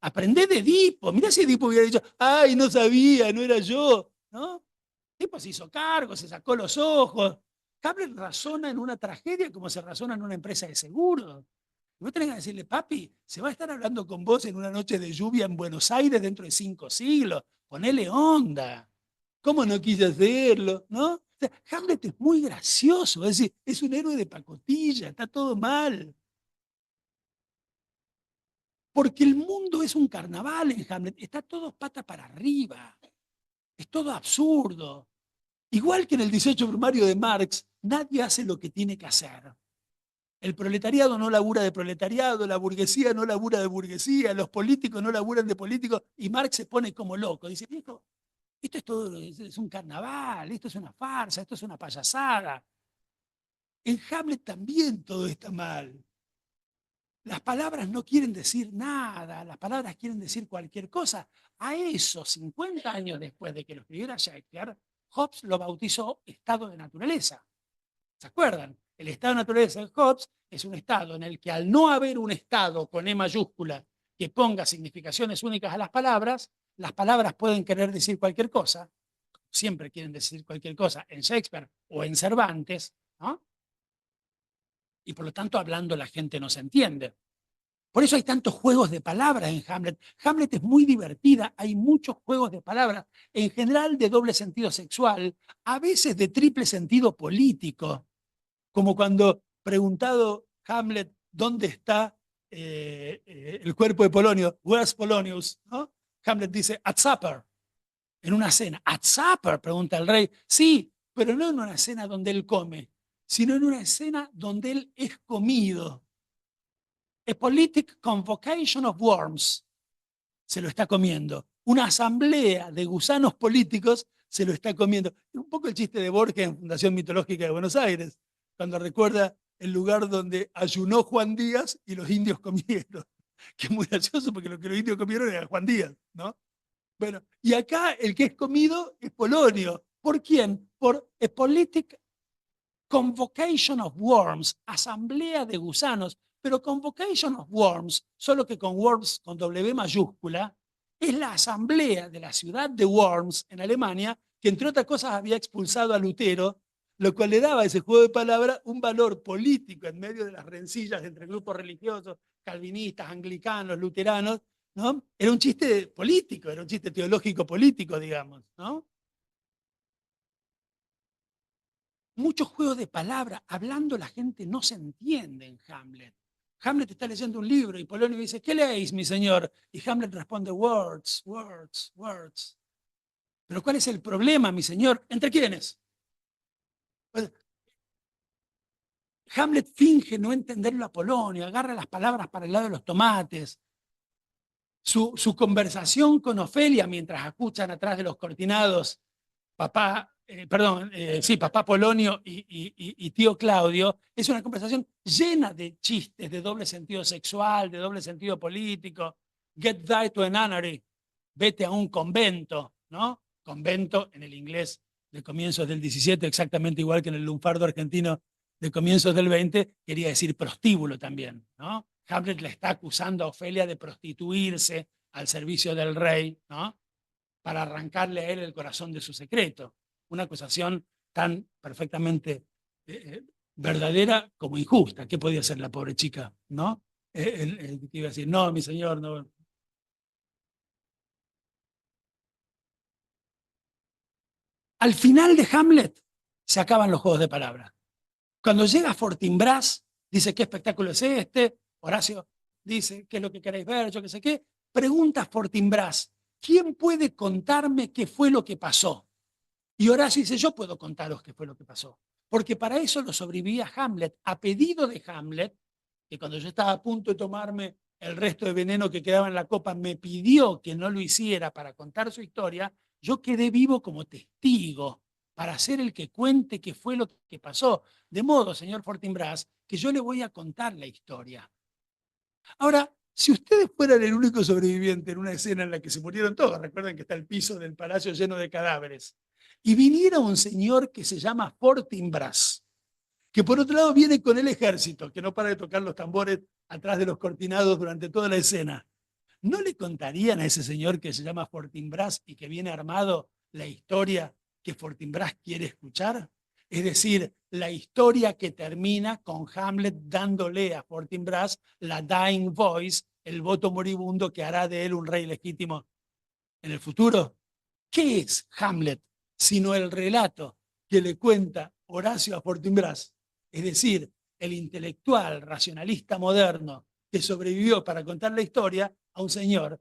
Aprendé de Edipo. Mirá si Edipo hubiera dicho, ay, no sabía, no era yo, ¿no? Edipo se hizo cargo, se sacó los ojos. Hamlet razona en una tragedia como se razona en una empresa de seguros. Y vos tenés que decirle, papi, se va a estar hablando con vos en una noche de lluvia en Buenos Aires dentro de 5 siglos. Ponele onda. ¿Cómo no quise hacerlo? ¿No? O sea, Hamlet es muy gracioso, es decir, es un héroe de pacotilla, está todo mal. Porque el mundo es un carnaval en Hamlet, está todo pata para arriba, es todo absurdo. Igual que en el 18 primario de Marx, nadie hace lo que tiene que hacer. El proletariado no labura de proletariado, la burguesía no labura de burguesía, los políticos no laburan de políticos, y Marx se pone como loco. Dice, viejo, esto es todo, es un carnaval, esto es una farsa, esto es una payasada. En Hamlet también todo está mal. Las palabras no quieren decir nada, las palabras quieren decir cualquier cosa. A eso, 50 años después de que lo escribiera Shakespeare, Hobbes lo bautizó estado de naturaleza. ¿Se acuerdan? El estado de naturaleza de Hobbes es un estado en el que, al no haber un estado con E mayúscula que ponga significaciones únicas a las palabras pueden querer decir cualquier cosa, siempre quieren decir cualquier cosa en Shakespeare o en Cervantes, ¿no? Y por lo tanto, hablando la gente no se entiende. Por eso hay tantos juegos de palabras en Hamlet. Hamlet es muy divertida, hay muchos juegos de palabras, en general de doble sentido sexual, a veces de triple sentido político, como cuando, preguntado Hamlet dónde está el cuerpo de Polonio, where's Polonius, ¿no? Hamlet dice, at supper, en una cena. At supper, pregunta el rey. Sí, pero no en una cena donde él come, sino en una escena donde él es comido. A politic convocation of worms, se lo está comiendo. Una asamblea de gusanos políticos se lo está comiendo. Es un poco el chiste de Borges en Fundación Mitológica de Buenos Aires, cuando recuerda el lugar donde ayunó Juan Díaz y los indios comieron. Que es muy gracioso porque lo que los indios comieron era Juan Díaz, ¿no? Bueno, y acá el que es comido es Polonio. ¿Por quién? Por a politic convocation of worms, asamblea de gusanos, pero convocation of worms, solo que con worms con W mayúscula, es la asamblea de la ciudad de Worms en Alemania, que entre otras cosas había expulsado a Lutero, lo cual le daba a ese juego de palabras un valor político en medio de las rencillas entre grupos religiosos, calvinistas, anglicanos, luteranos, ¿no? Era un chiste político, era un chiste teológico político, digamos, ¿no? Muchos juegos de palabras, hablando la gente no se entiende en Hamlet. Hamlet está leyendo un libro y Polonio dice, ¿qué leéis, mi señor? Y Hamlet responde, words, words, words. Pero ¿cuál es el problema, mi señor? ¿Entre quiénes? Pues, Hamlet finge no entenderlo a Polonio, agarra las palabras para el lado de los tomates. su conversación con Ofelia mientras escuchan atrás de los cortinados papá, papá Polonio y tío Claudio, es una conversación llena de chistes de doble sentido sexual, de doble sentido político. Get thee to a nunnery, vete a un convento, ¿no? Convento en el inglés de comienzos del 17, exactamente igual que en el lunfardo argentino de comienzos del 20, quería decir prostíbulo también, ¿no? Hamlet le está acusando a Ofelia de prostituirse al servicio del rey, ¿no? Para arrancarle a él el corazón de su secreto. Una acusación tan perfectamente verdadera como injusta. ¿Qué podía hacer la pobre chica? ¿No? Que iba a decir, no, mi señor, no. Al final de Hamlet se acaban los juegos de palabras. Cuando llega Fortinbras, dice, ¿qué espectáculo es este? Horacio dice, ¿qué es lo que queréis ver? Yo qué sé qué. Pregunta Fortinbras, ¿quién puede contarme qué fue lo que pasó? Y Horacio dice, yo puedo contaros qué fue lo que pasó. Porque para eso lo sobrevivía Hamlet. A pedido de Hamlet, que cuando yo estaba a punto de tomarme el resto de veneno que quedaba en la copa, me pidió que no lo hiciera para contar su historia, yo quedé vivo como testigo para ser el que cuente qué fue lo que pasó. De modo, señor Fortinbras, que yo le voy a contar la historia. Ahora, si ustedes fueran el único sobreviviente en una escena en la que se murieron todos, recuerden que está el piso del palacio lleno de cadáveres, y viniera un señor que se llama Fortinbras, que por otro lado viene con el ejército, que no para de tocar los tambores atrás de los cortinados durante toda la escena, ¿no le contarían a ese señor que se llama Fortinbras y que viene armado la historia que Fortinbras quiere escuchar? Es decir, la historia que termina con Hamlet dándole a Fortinbras la dying voice, el voto moribundo que hará de él un rey legítimo en el futuro. ¿Qué es Hamlet sino el relato que le cuenta Horacio a Fortinbras? Es decir, el intelectual racionalista moderno que sobrevivió para contar la historia a un señor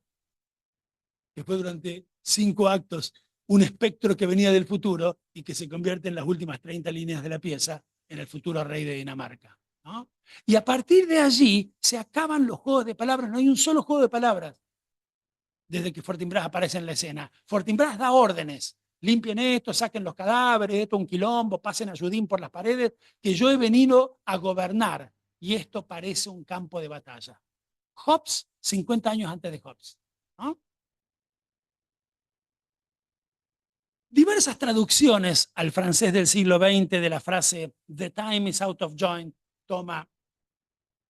que fue durante 5 actos un espectro que venía del futuro y que se convierte en las últimas 30 líneas de la pieza en el futuro rey de Dinamarca, ¿no? Y a partir de allí se acaban los juegos de palabras, no hay un solo juego de palabras desde que Fortinbras aparece en la escena. Fortinbras da órdenes, limpien esto, saquen los cadáveres, esto es un quilombo, pasen a Judín por las paredes, que yo he venido a gobernar y esto parece un campo de batalla. Hobbes, 50 años antes de Hobbes, ¿no? Diversas traducciones al francés del siglo XX de la frase "The time is out of joint" toma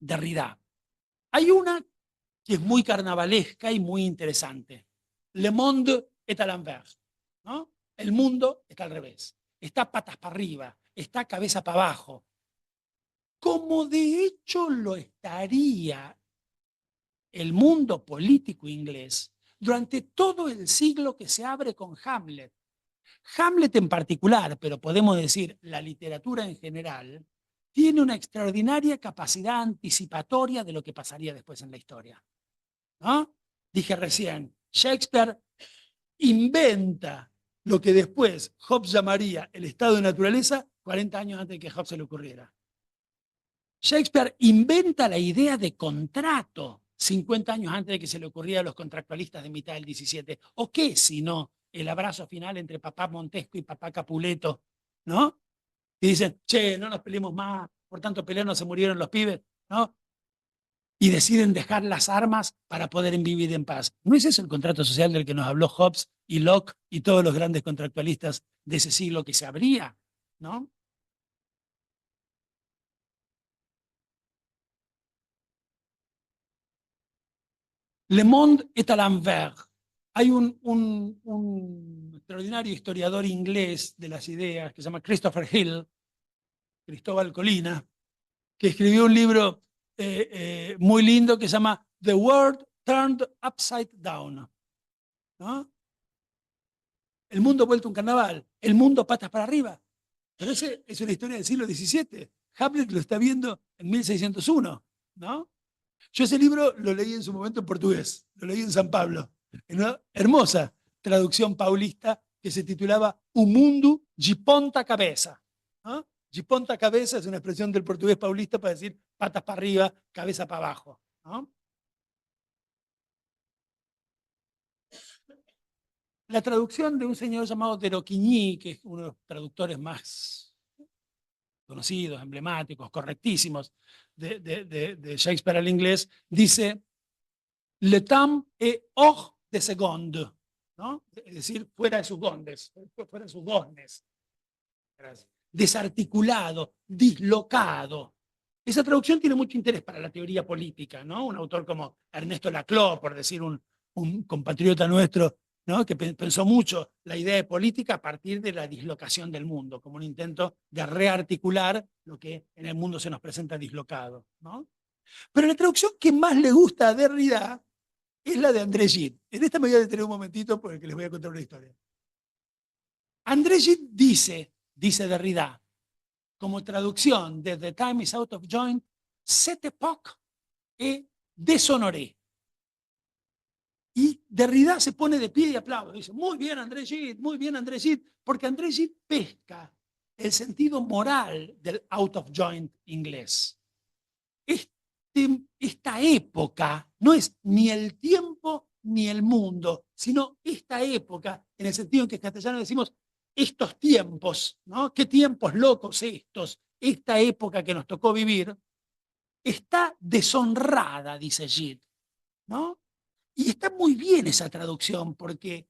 Derrida. Hay una que es muy carnavalesca y muy interesante. Le monde est à l'envers, ¿no? El mundo está al revés. Está patas para arriba, está cabeza para abajo. Como de hecho lo estaría el mundo político inglés durante todo el siglo que se abre con Hamlet. Hamlet en particular, pero podemos decir la literatura en general, tiene una extraordinaria capacidad anticipatoria de lo que pasaría después en la historia, ¿no? Dije recién, Shakespeare inventa lo que después Hobbes llamaría el estado de naturaleza 40 años antes de que a Hobbes se le ocurriera. Shakespeare inventa la idea de contrato 50 años antes de que se le ocurriera a los contractualistas de mitad del 17. ¿O qué si no el abrazo final entre papá Montesco y papá Capuleto, ¿no? Y dicen, che, no nos peleemos más, por tanto pelear no se murieron los pibes, ¿no? Y deciden dejar las armas para poder vivir en paz. ¿No es eso el contrato social del que nos habló Hobbes y Locke y todos los grandes contractualistas de ese siglo que se abría, ¿no? Le monde est à l'envers. Hay un extraordinario historiador inglés de las ideas que se llama Christopher Hill, Cristóbal Colina, que escribió un libro muy lindo que se llama The World Turned Upside Down, ¿no? El mundo vuelto un carnaval, el mundo patas para arriba. Pero esa es una historia del siglo XVII. Hamlet lo está viendo en 1601, ¿no? Yo ese libro lo leí en su momento en portugués, lo leí en San Pablo, en una hermosa traducción paulista que se titulaba Un mundo de ponta cabeza, ¿no? De ponta cabeza es una expresión del portugués paulista para decir patas para arriba, cabeza para abajo, ¿no? la traducción de un señor llamado de Roquigny, que es uno de los traductores más conocidos, emblemáticos, correctísimos de Shakespeare al inglés, dice le temps est hors de seconde, ¿no? Es decir, fuera de sus gondes, fuera de sus goznes. Desarticulado, dislocado. Esa traducción tiene mucho interés para la teoría política, ¿no? Un autor como Ernesto Laclau, por decir un compatriota nuestro, ¿no? Que pensó mucho la idea de política a partir de la dislocación del mundo, como un intento de rearticular lo que en el mundo se nos presenta dislocado, ¿no? Pero la traducción que más le gusta a Derrida es la de André Gide. En esta me voy a detener un momentito porque les voy a contar una historia. André Gide dice Derrida, como traducción de The Time is Out of Joint, cette époque est déshonorée. Y Derrida se pone de pie y aplaude. Dice, muy bien André Gide, muy bien André Gide, porque André Gide pesca el sentido moral del out of joint inglés. Esta época no es ni el tiempo ni el mundo, sino esta época, en el sentido en que en castellano decimos estos tiempos, ¿no? ¿Qué tiempos locos estos? Esta época que nos tocó vivir está deshonrada, dice Gide, ¿no? Y está muy bien esa traducción porque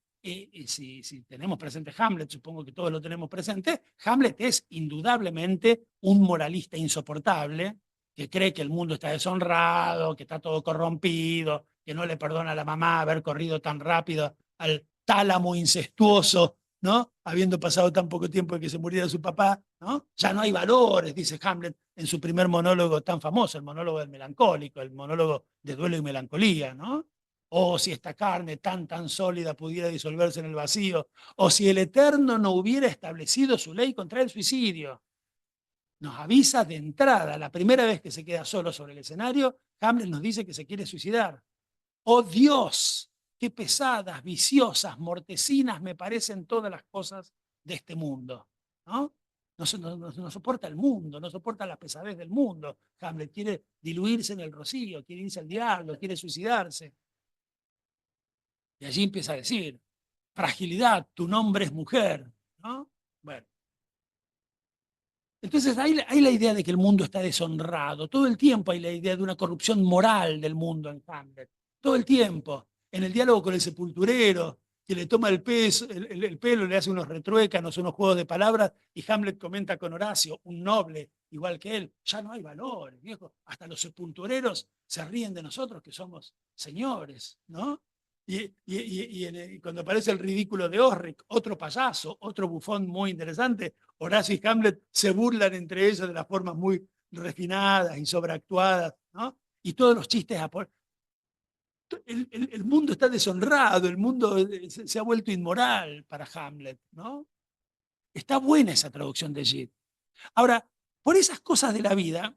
si tenemos presente Hamlet, supongo que todos lo tenemos presente, Hamlet es indudablemente un moralista insoportable que cree que el mundo está deshonrado, que está todo corrompido, que no le perdona a la mamá haber corrido tan rápido al tálamo incestuoso, ¿no? Habiendo pasado tan poco tiempo de que se muriera su papá, ¿no? Ya no hay valores, dice Hamlet en su primer monólogo tan famoso, el monólogo del melancólico, el monólogo de duelo y melancolía, ¿no? O si esta carne tan sólida pudiera disolverse en el vacío, o si el Eterno no hubiera establecido su ley contra el suicidio. Nos avisa de entrada, la primera vez que se queda solo sobre el escenario, Hamlet nos dice que se quiere suicidar. ¡Oh Dios! ¡Qué pesadas, viciosas, mortecinas me parecen todas las cosas de este mundo! ¿No? No soporta el mundo, no soporta la pesadez del mundo. Hamlet quiere diluirse en el rocío, quiere irse al diablo, quiere suicidarse. Y allí empieza a decir, fragilidad, tu nombre es mujer, ¿no? Bueno. Entonces hay la idea de que el mundo está deshonrado. Todo el tiempo hay la idea de una corrupción moral del mundo en Hamlet. Todo el tiempo. En el diálogo con el sepulturero, que le toma el pelo, le hace unos retruécanos, unos juegos de palabras, y Hamlet comenta con Horacio, un noble, igual que él, ya no hay valores, viejo. Hasta los sepultureros se ríen de nosotros que somos señores, ¿no? Y cuando aparece el ridículo de Osric, otro payaso, otro bufón muy interesante, Horacio y Hamlet se burlan entre ellos de las formas muy refinadas y sobreactuadas, ¿no? Y todos los chistes. El mundo está deshonrado, el mundo se ha vuelto inmoral para Hamlet, ¿no? Está buena esa traducción de Gide. Ahora, por esas cosas de la vida,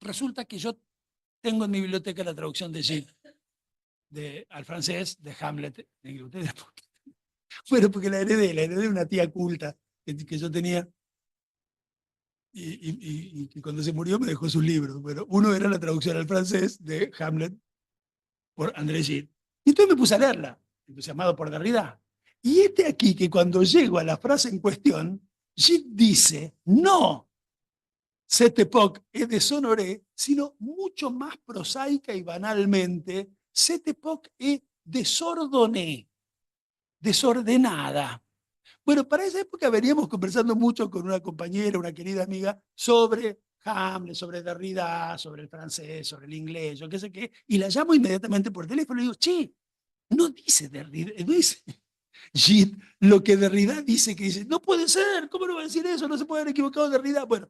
resulta que yo tengo en mi biblioteca la traducción de Gide al francés de Hamlet de Inglaterra. Bueno, porque la heredé de una tía culta que yo tenía y cuando se murió me dejó sus libros. Bueno, uno era la traducción al francés de Hamlet por André Gide. Y entonces me puse a leerla, entusiasmado por Derrida. Y este aquí que cuando llego a la frase en cuestión, Gide dice, no, cette époque est déshonorée, sino mucho más prosaica y banalmente, cette époque est désordonnée, desordenada. Bueno, para esa época veníamos conversando mucho con una compañera, una querida amiga, sobre Hamlet, sobre Derrida, sobre el francés, sobre el inglés, yo qué sé qué, y la llamo inmediatamente por teléfono y digo, che, no dice Derrida, no dice Gide lo que Derrida dice, que dice, no puede ser, ¿cómo no va a decir eso? No se puede haber equivocado Derrida. Bueno,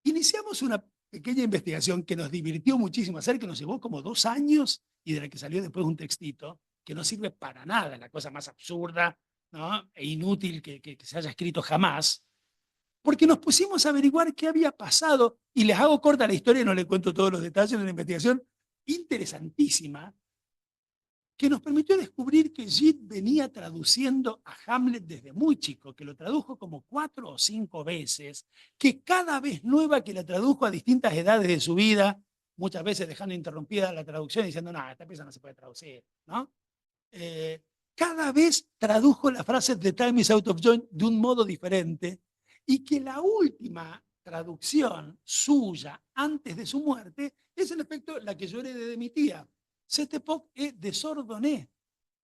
iniciamos una pequeña investigación que nos divirtió muchísimo hacer, que nos llevó como 2 años y de la que salió después un textito que no sirve para nada, la cosa más absurda, ¿no? E inútil que se haya escrito jamás, porque nos pusimos a averiguar qué había pasado, y les hago corta la historia, no les cuento todos los detalles de una investigación interesantísima, que nos permitió descubrir que Gide venía traduciendo a Hamlet desde muy chico, que lo tradujo como 4 o 5 veces, que cada vez nueva que la tradujo a distintas edades de su vida, muchas veces dejando interrumpida la traducción y diciendo, no, esta pieza no se puede traducir, ¿no? cada vez tradujo la frase "The time is out of joint" de un modo diferente, y que la última traducción suya antes de su muerte es en efecto la que yo heredé de mi tía. Cette époque est désordonnée.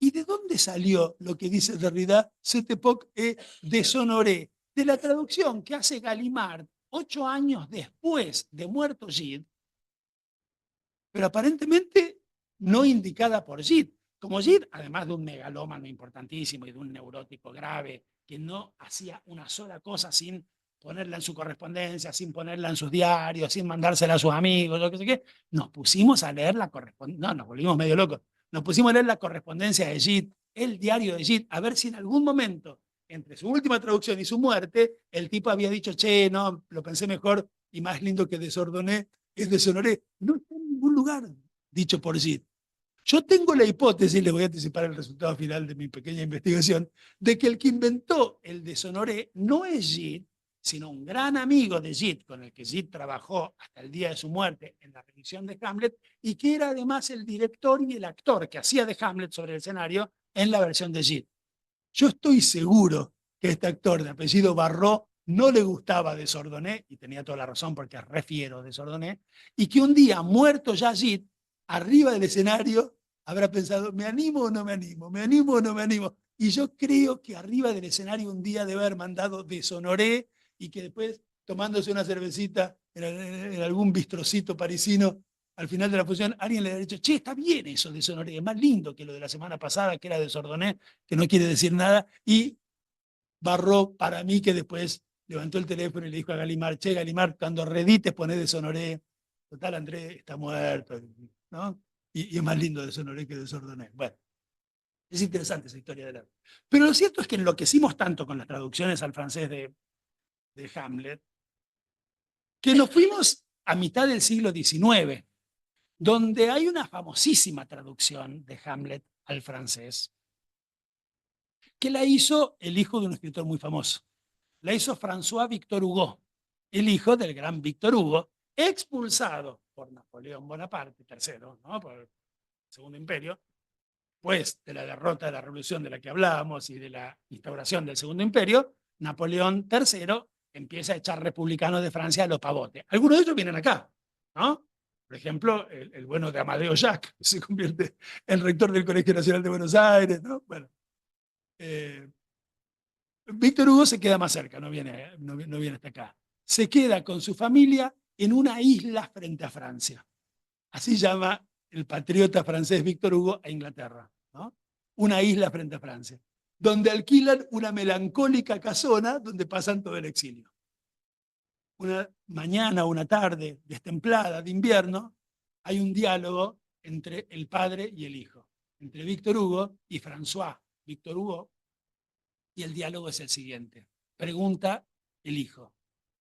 ¿Y de dónde salió lo que dice Derrida? Cette époque est déshonorée. De la traducción que hace Gallimard 8 años después de muerto Gide, pero aparentemente no indicada por Gide. Como Gide, además de un megalómano importantísimo y de un neurótico grave, que no hacía una sola cosa sin ponerla en su correspondencia, sin ponerla en sus diarios, sin mandársela a sus amigos, lo que sé qué, nos pusimos a leer la correspondencia, no, nos volvimos medio locos, nos pusimos a leer la correspondencia de Gide, el diario de Gide, a ver si en algún momento, entre su última traducción y su muerte, el tipo había dicho, che, no, lo pensé mejor y más lindo que desordoné, es deshonoré. No está en ningún lugar dicho por Gide. Yo tengo la hipótesis, les voy a anticipar el resultado final de mi pequeña investigación, de que el que inventó el deshonoré no es Gide, sino un gran amigo de Gide, con el que Gide trabajó hasta el día de su muerte en la revisión de Hamlet, y que era además el director y el actor que hacía de Hamlet sobre el escenario en la versión de Gide. Yo estoy seguro que este actor de apellido Barrault no le gustaba Desordonnais, y tenía toda la razón porque es re fiero de Desordonnais, y que un día, muerto ya Gide, arriba del escenario, habrá pensado, ¿me animo o no me animo? ¿Me animo o no me animo? Y yo creo que arriba del escenario un día debe haber mandado Deshonoré, y que después, tomándose una cervecita en algún bistrocito parisino, al final de la función, alguien le ha dicho, che, está bien eso de Deshonoré, es más lindo que lo de la semana pasada, que era Desordonnais, que no quiere decir nada, y Barrault, para mí, que después levantó el teléfono y le dijo a Gallimard, che, Gallimard, cuando reedites poné Deshonoré, total, Andrés está muerto, ¿no? Y es más lindo Deshonoré que Desordonnais. Bueno, es interesante esa historia del arte. Pero lo cierto es que enloquecimos tanto con las traducciones al francés de Hamlet, que nos fuimos a mitad del siglo XIX, donde hay una famosísima traducción de Hamlet al francés, que la hizo el hijo de un escritor muy famoso. La hizo François Victor Hugo, el hijo del gran Victor Hugo, expulsado por Napoleón Bonaparte III, ¿no? Por el Segundo Imperio, pues de la derrota de la revolución de la que hablábamos y de la instauración del Segundo Imperio, Napoleón III empieza a echar republicanos de Francia a los pavotes. Algunos de ellos vienen acá, ¿no? Por ejemplo, el bueno de Amadeo Jacques, que se convierte en rector del Colegio Nacional de Buenos Aires, ¿no? Bueno, Víctor Hugo se queda más cerca, no viene hasta acá. Se queda con su familia en una isla frente a Francia. Así llama el patriota francés Víctor Hugo a Inglaterra, ¿no? Una isla frente a Francia, donde alquilan una melancólica casona donde pasan todo el exilio. Una mañana o una tarde destemplada de invierno, hay un diálogo entre el padre y el hijo, entre Víctor Hugo y François Víctor Hugo, y el diálogo es el siguiente. Pregunta el hijo,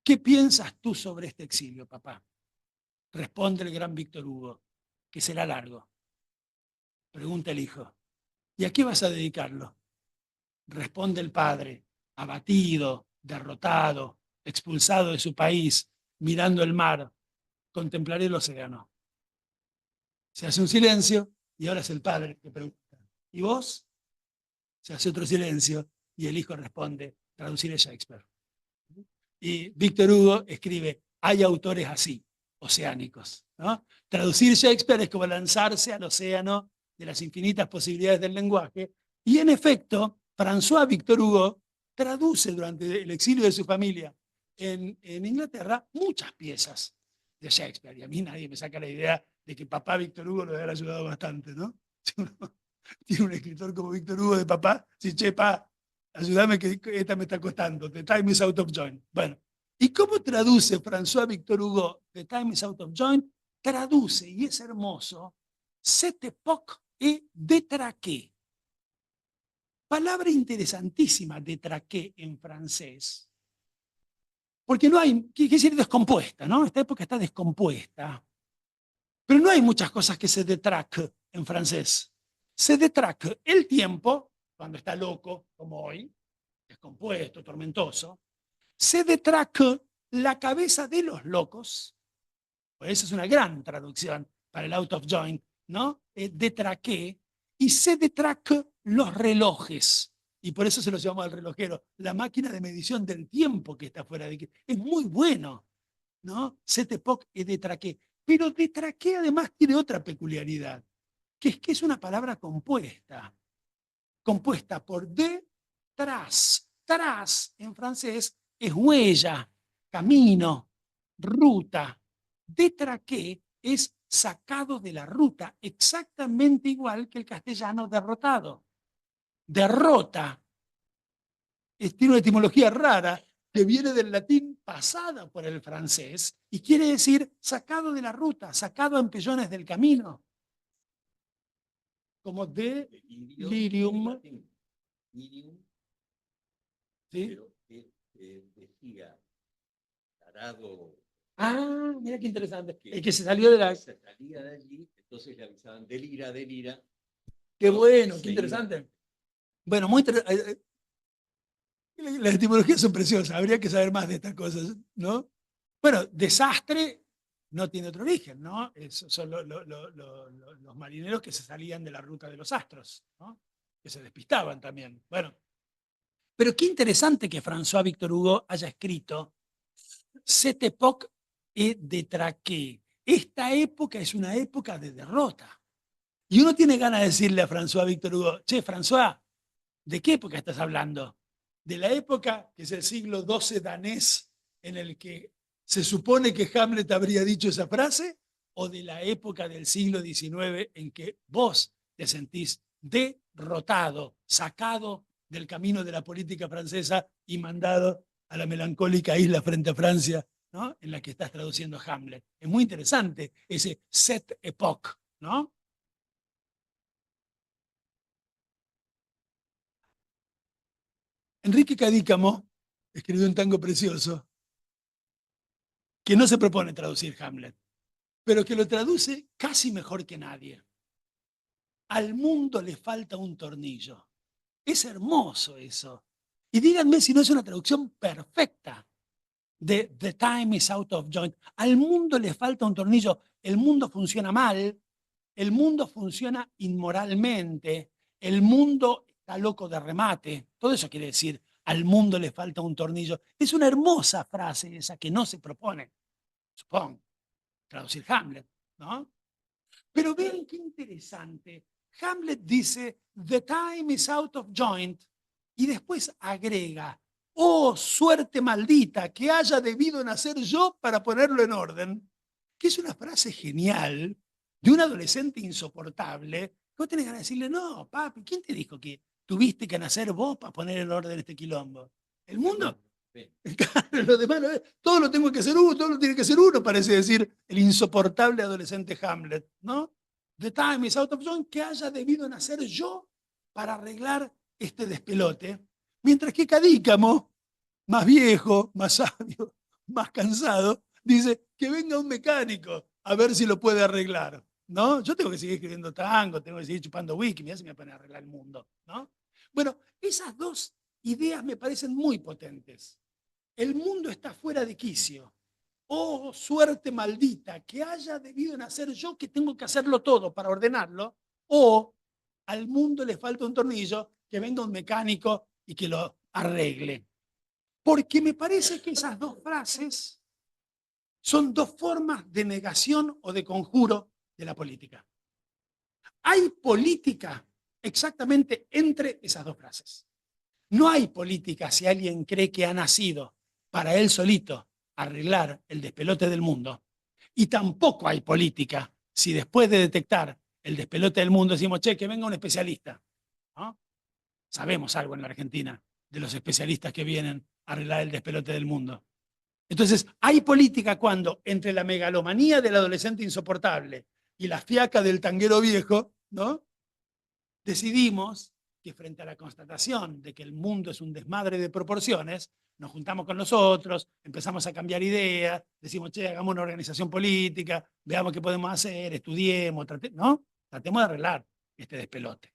¿qué piensas tú sobre este exilio, papá? Responde el gran Víctor Hugo, que será largo. Pregunta el hijo, ¿y a qué vas a dedicarlo? Responde el padre, abatido, derrotado, expulsado de su país, mirando el mar, contemplaré el océano. Se hace un silencio y ahora es el padre que pregunta, ¿y vos? Se hace otro silencio y el hijo responde, traduciré Shakespeare. Y Víctor Hugo escribe, hay autores así, oceánicos, ¿no? Traducir Shakespeare es como lanzarse al océano de las infinitas posibilidades del lenguaje, y en efecto, François Víctor Hugo traduce durante el exilio de su familia en Inglaterra muchas piezas de Shakespeare, y a mí nadie me saca la idea de que papá Víctor Hugo lo hubiera ayudado bastante, ¿no? Si uno tiene un escritor como Víctor Hugo de papá, si che, pa, ayúdame que esta me está costando, The Time is Out of Joint. Bueno, ¿y cómo traduce François Víctor Hugo The Time is Out of Joint? Traduce, y es hermoso, Cette époque est détraquée. Palabra interesantísima, détraquée en francés. Porque no hay, quiere decir descompuesta, ¿no? Esta época está descompuesta. Pero no hay muchas cosas que se détraquent en francés. Se détraque el tiempo, cuando está loco, como hoy, descompuesto, tormentoso. Se détraque la cabeza de los locos. Pues esa es una gran traducción para el out of joint, ¿no? Détraqué. y C de track, los relojes. Y por eso se los llamamos al relojero, la máquina de medición del tiempo que está fuera de aquí. Es muy bueno, ¿no? Cette époque et de traqué. Pero de traqué además tiene otra peculiaridad, que es una palabra compuesta por de, tras. Tras en francés es huella, camino, ruta. Detraqué es sacado de la ruta, exactamente igual que el castellano derrotado. Derrota tiene una etimología rara que viene del latín pasada por el francés y quiere decir sacado de la ruta, sacado a empellones del camino. Como de lirium. Lirium, ¿Sí? pero decía tarado. Ah, mira qué interesante. Que El que se salió de la... se salía de allí, entonces le avisaban delira, delira. Qué bueno, Se qué iba. interesante. Bueno, muy interesante. Las etimologías son preciosas, habría que saber más de estas cosas, ¿no? Bueno, desastre no tiene otro origen, ¿no? Son los marineros que se salían de la ruta de los astros, ¿no? Que se despistaban también. Bueno, pero qué interesante que François Victor Hugo haya escrito Cette époque est détraquée. Esta época es una época de derrota. Y uno tiene ganas de decirle a François Victor Hugo, che, François, ¿de qué época estás hablando? ¿De la época que es el siglo XII danés en el que se supone que Hamlet habría dicho esa frase? ¿O de la época del siglo XIX en que vos te sentís derrotado, sacado del camino de la política francesa y mandado a la melancólica isla frente a Francia, ¿no? En la que estás traduciendo Hamlet? Es muy interesante ese cette époque, ¿no? Enrique Cadícamo escribió un tango precioso que no se propone traducir Hamlet, pero que lo traduce casi mejor que nadie. Al mundo le falta un tornillo. Es hermoso eso. Y díganme si no es una traducción perfecta de The time is out of joint. Al mundo le falta un tornillo. El mundo funciona mal, el mundo funciona inmoralmente, el mundo está loco de remate. Todo eso quiere decir, al mundo le falta un tornillo. Es una hermosa frase esa que no se propone, supongo, traducir Hamlet, ¿no? Pero vean qué interesante. Hamlet dice, the time is out of joint, y después agrega, oh, suerte maldita, que haya debido nacer yo para ponerlo en orden, que es una frase genial de un adolescente insoportable, que vos tenés ganas de decirle, no, papi, ¿quién te dijo que tuviste que nacer vos para poner en orden este quilombo? ¿El mundo? Claro, lo demás, todo lo tengo que hacer uno, todo lo tiene que hacer uno, parece decir el insoportable adolescente Hamlet, ¿no? The time is out of joint, que haya debido nacer yo para arreglar este despelote, mientras que Cadícamo, más viejo, más sabio, más cansado, dice que venga un mecánico a ver si lo puede arreglar, ¿no? Yo tengo que seguir escribiendo tango, tengo que seguir chupando wiki, mira si me pone a arreglar el mundo, ¿no? Bueno, esas dos ideas me parecen muy potentes. El mundo está fuera de quicio. Oh, suerte maldita, que haya debido nacer yo que tengo que hacerlo todo para ordenarlo, o al mundo le falta un tornillo, que venga un mecánico y que lo arregle. Porque me parece que esas dos frases son dos formas de negación o de conjuro de la política. Hay política exactamente entre esas dos frases. No hay política si alguien cree que ha nacido para él solito arreglar el despelote del mundo. Y tampoco hay política si después de detectar el despelote del mundo decimos, che, que venga un especialista, ¿no? Sabemos algo en la Argentina de los especialistas que vienen a arreglar el despelote del mundo. Entonces, hay política cuando entre la megalomanía del adolescente insoportable y la fiaca del tanguero viejo, ¿no? Decidimos que frente a la constatación de que el mundo es un desmadre de proporciones, nos juntamos con los otros, empezamos a cambiar ideas, decimos, che, hagamos una organización política, veamos qué podemos hacer, estudiemos, ¿no? Tratemos de arreglar este despelote.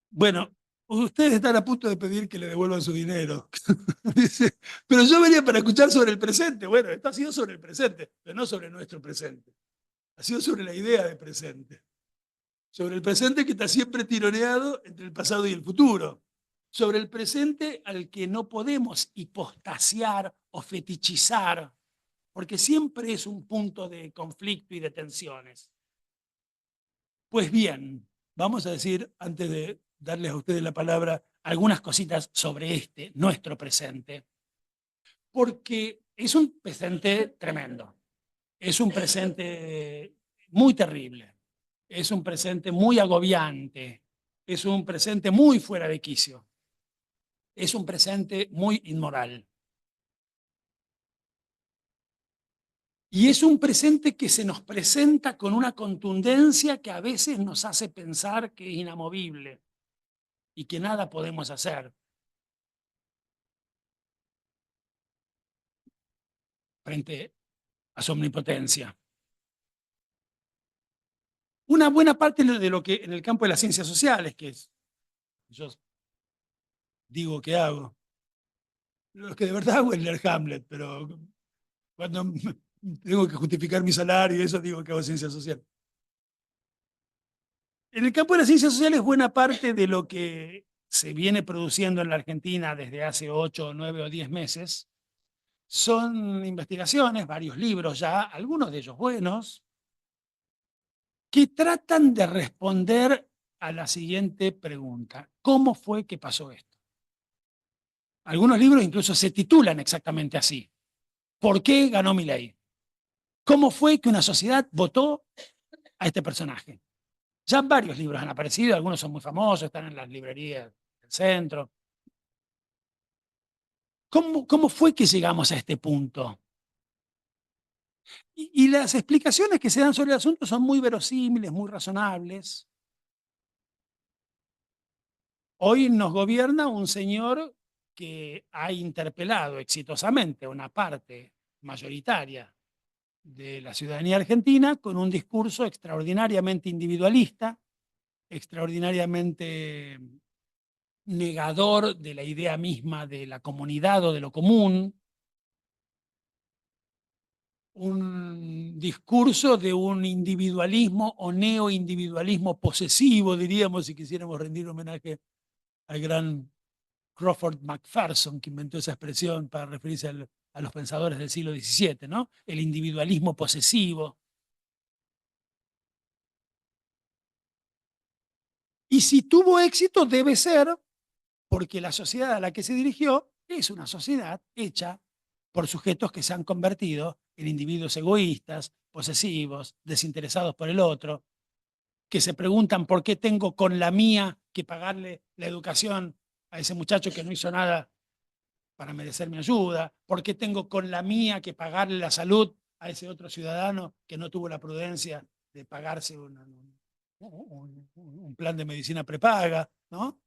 Bueno, ustedes están a punto de pedir que le devuelvan su dinero. Dice, pero yo venía para escuchar sobre el presente. Bueno, esto ha sido sobre el presente, pero no sobre nuestro presente. Ha sido sobre la idea de presente. Sobre el presente que está siempre tironeado entre el pasado y el futuro. Sobre el presente al que no podemos hipostasiar o fetichizar, porque siempre es un punto de conflicto y de tensiones. Pues bien, vamos a decir, antes de darles a ustedes la palabra, algunas cositas sobre nuestro presente, porque es un presente tremendo, es un presente muy terrible, es un presente muy agobiante, es un presente muy fuera de quicio, es un presente muy inmoral. Y es un presente que se nos presenta con una contundencia que a veces nos hace pensar que es inamovible y que nada podemos hacer frente a su omnipotencia. Una buena parte de lo que en el campo de las ciencias sociales, que es, yo digo que hago, lo que de verdad hago es leer Hamlet, pero cuando tengo que justificar mi salario y eso digo que hago ciencias sociales. En el campo de las ciencias sociales, buena parte de lo que se viene produciendo en la Argentina desde hace 8, 9 o 10 meses son investigaciones, varios libros ya, algunos de ellos buenos, que tratan de responder a la siguiente pregunta: ¿cómo fue que pasó esto? Algunos libros incluso se titulan exactamente así: ¿por qué ganó Milei? ¿Cómo fue que una sociedad votó a este personaje? Ya varios libros han aparecido, algunos son muy famosos, están en las librerías del centro. ¿Cómo fue que llegamos a este punto? Y las explicaciones que se dan sobre el asunto son muy verosímiles, muy razonables. Hoy nos gobierna un señor que ha interpelado exitosamente a una parte mayoritaria de la ciudadanía argentina con un discurso extraordinariamente individualista, extraordinariamente negador de la idea misma de la comunidad o de lo común, un discurso de un individualismo o neoindividualismo posesivo, diríamos, si quisiéramos rendir homenaje al gran Crawford McPherson, que inventó esa expresión para referirse a los pensadores del siglo XVII, ¿no? El individualismo posesivo. Y si tuvo éxito, debe ser porque la sociedad a la que se dirigió es una sociedad hecha por sujetos que se han convertido en individuos egoístas, posesivos, desinteresados por el otro, que se preguntan por qué tengo con la mía que pagarle la educación a ese muchacho que no hizo nada para merecer mi ayuda, por qué tengo con la mía que pagarle la salud a ese otro ciudadano que no tuvo la prudencia de pagarse un plan de medicina prepaga, ¿no?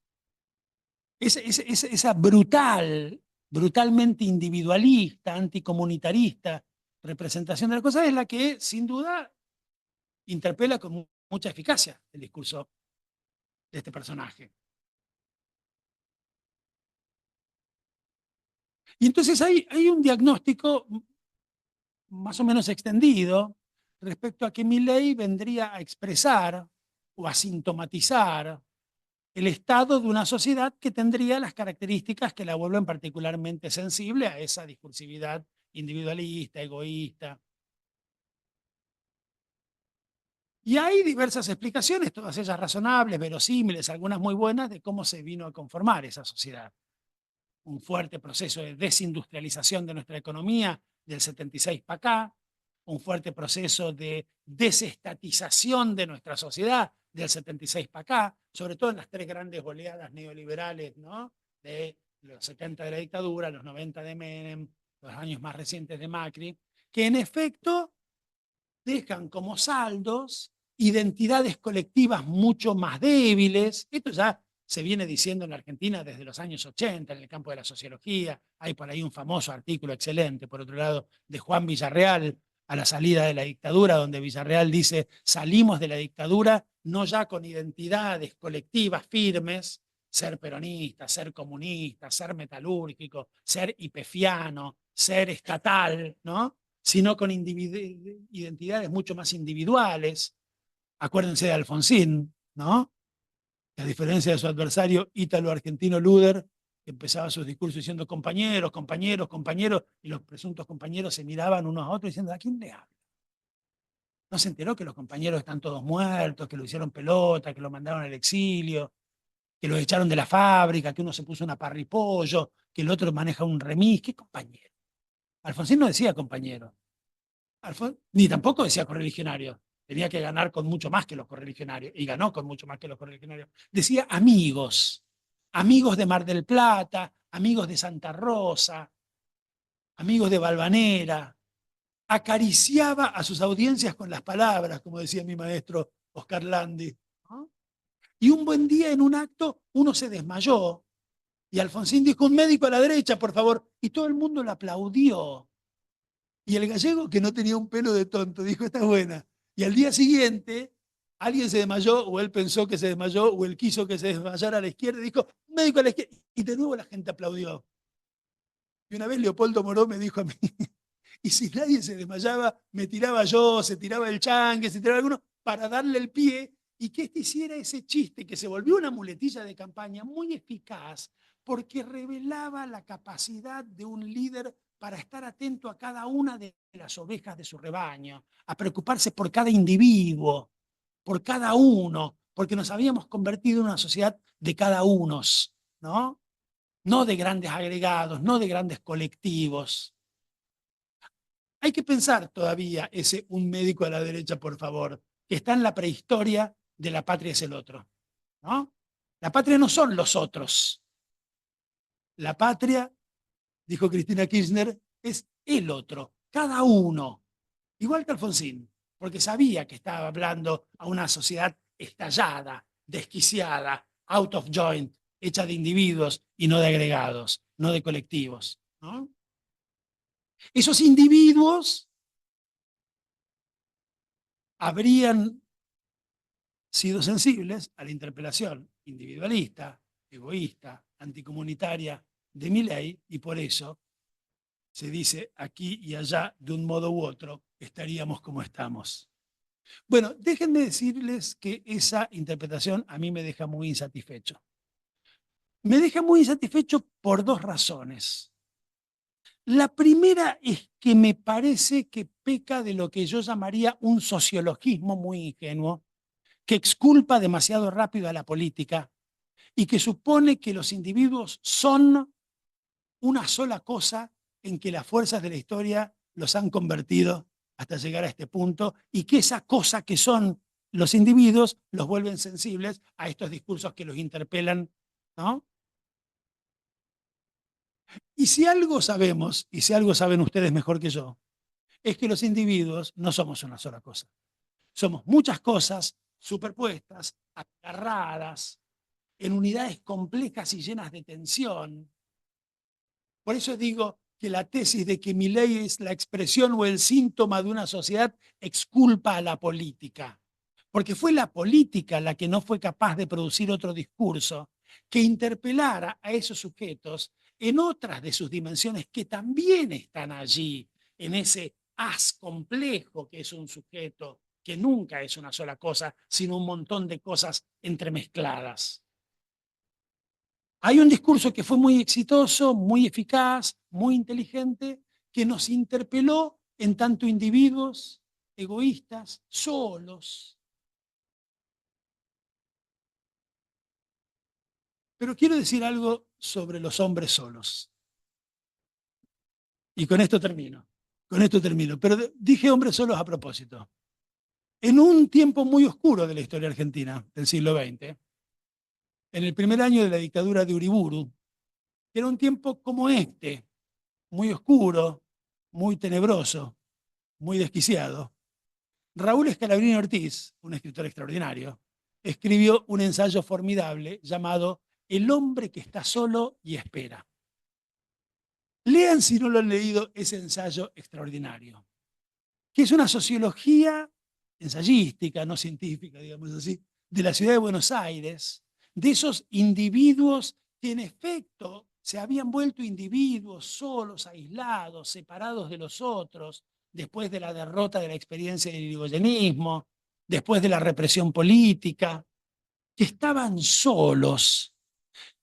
Esa brutalmente individualista, anticomunitarista representación de la cosa es la que, sin duda, interpela con mucha eficacia el discurso de este personaje. Y entonces hay un diagnóstico más o menos extendido respecto a que Milei vendría a expresar o a sintomatizar el estado de una sociedad que tendría las características que la vuelven particularmente sensible a esa discursividad individualista, egoísta. Y hay diversas explicaciones, todas ellas razonables, verosímiles, algunas muy buenas, de cómo se vino a conformar esa sociedad. Un fuerte proceso de desindustrialización de nuestra economía del 76 para acá, un fuerte proceso de desestatización de nuestra sociedad del 76 para acá, sobre todo en las tres grandes oleadas neoliberales, ¿no? De los 70 de la dictadura, los 90 de Menem, los años más recientes de Macri, que en efecto dejan como saldos identidades colectivas mucho más débiles. Esto ya se viene diciendo en la Argentina desde los años 80, en el campo de la sociología. Hay por ahí un famoso artículo excelente, por otro lado, de Juan Villarreal, a la salida de la dictadura, donde Villarreal dice: salimos de la dictadura no ya con identidades colectivas firmes, ser peronista, ser comunista, ser metalúrgico, ser hipefiano, ser estatal, ¿no? Sino con identidades mucho más individuales. Acuérdense de Alfonsín, ¿no? Que a diferencia de su adversario ítalo-argentino Luder, que empezaba sus discursos diciendo compañeros, compañeros, compañeros, y los presuntos compañeros se miraban unos a otros diciendo, ¿a quién le habla? ¿No se enteró que los compañeros están todos muertos, que lo hicieron pelota, que lo mandaron al exilio, que lo echaron de la fábrica, que uno se puso una parripollo, que el otro maneja un remis? ¿Qué compañero? Alfonsín no decía compañero, ni tampoco decía correligionario. Tenía que ganar con mucho más que los correligionarios, y ganó con mucho más que los correligionarios. Decía amigos, amigos de Mar del Plata, amigos de Santa Rosa, amigos de Valvanera. Acariciaba a sus audiencias con las palabras, como decía mi maestro Oscar Landi, ¿no? Y un buen día en un acto uno se desmayó y Alfonsín dijo, un médico a la derecha, por favor, y todo el mundo lo aplaudió. Y el gallego, que no tenía un pelo de tonto, dijo, está buena. Y al día siguiente, alguien se desmayó, o él pensó que se desmayó, o él quiso que se desmayara a la izquierda, y dijo, médico a la izquierda. Y de nuevo la gente aplaudió. Y una vez Leopoldo Moró me dijo a mí, y si nadie se desmayaba, me tiraba yo, se tiraba el changue, se tiraba alguno, para darle el pie, y que este hiciera ese chiste, que se volvió una muletilla de campaña muy eficaz, porque revelaba la capacidad de un líder para estar atento a cada una de las ovejas de su rebaño, a preocuparse por cada individuo, por cada uno, porque nos habíamos convertido en una sociedad de cada unos, ¿no? No de grandes agregados, no de grandes colectivos. Hay que pensar todavía ese un médico a la derecha, por favor, que está en la prehistoria de la patria es el otro, ¿no? La patria no son los otros. La patria, dijo Cristina Kirchner, es el otro, cada uno. Igual que Alfonsín, porque sabía que estaba hablando a una sociedad estallada, desquiciada, out of joint, hecha de individuos y no de agregados, no de colectivos, ¿no? Esos individuos habrían sido sensibles a la interpelación individualista, egoísta, anticomunitaria de Milei, y por eso se dice aquí y allá, de un modo u otro, estaríamos como estamos. Bueno, déjenme decirles que esa interpretación a mí me deja muy insatisfecho. Me deja muy insatisfecho por dos razones. La primera es que me parece que peca de lo que yo llamaría un sociologismo muy ingenuo, que exculpa demasiado rápido a la política y que supone que los individuos son una sola cosa en que las fuerzas de la historia los han convertido hasta llegar a este punto, y que esa cosa que son los individuos los vuelven sensibles a estos discursos que los interpelan, ¿no? Y si algo sabemos, y si algo saben ustedes mejor que yo, es que los individuos no somos una sola cosa. Somos muchas cosas superpuestas, agarradas, en unidades complejas y llenas de tensión. Por eso digo que la tesis de que Milei es la expresión o el síntoma de una sociedad exculpa a la política, porque fue la política la que no fue capaz de producir otro discurso que interpelara a esos sujetos en otras de sus dimensiones que también están allí, en ese haz complejo que es un sujeto, que nunca es una sola cosa, sino un montón de cosas entremezcladas. Hay un discurso que fue muy exitoso, muy eficaz, muy inteligente, que nos interpeló en tanto individuos egoístas, solos. Pero quiero decir algo sobre los hombres solos. Y con esto termino. Con esto termino. Pero dije hombres solos a propósito. En un tiempo muy oscuro de la historia argentina, del siglo XX, en el primer año de la dictadura de Uriburu, que era un tiempo como este, muy oscuro, muy tenebroso, muy desquiciado, Raúl Scalabrini Ortiz, un escritor extraordinario, escribió un ensayo formidable llamado El hombre que está solo y espera. Lean, si no lo han leído, ese ensayo extraordinario, que es una sociología ensayística, no científica, digamos así, de la ciudad de Buenos Aires, de esos individuos que en efecto se habían vuelto individuos solos, aislados, separados de los otros, después de la derrota de la experiencia del irigoyenismo, después de la represión política, que estaban solos,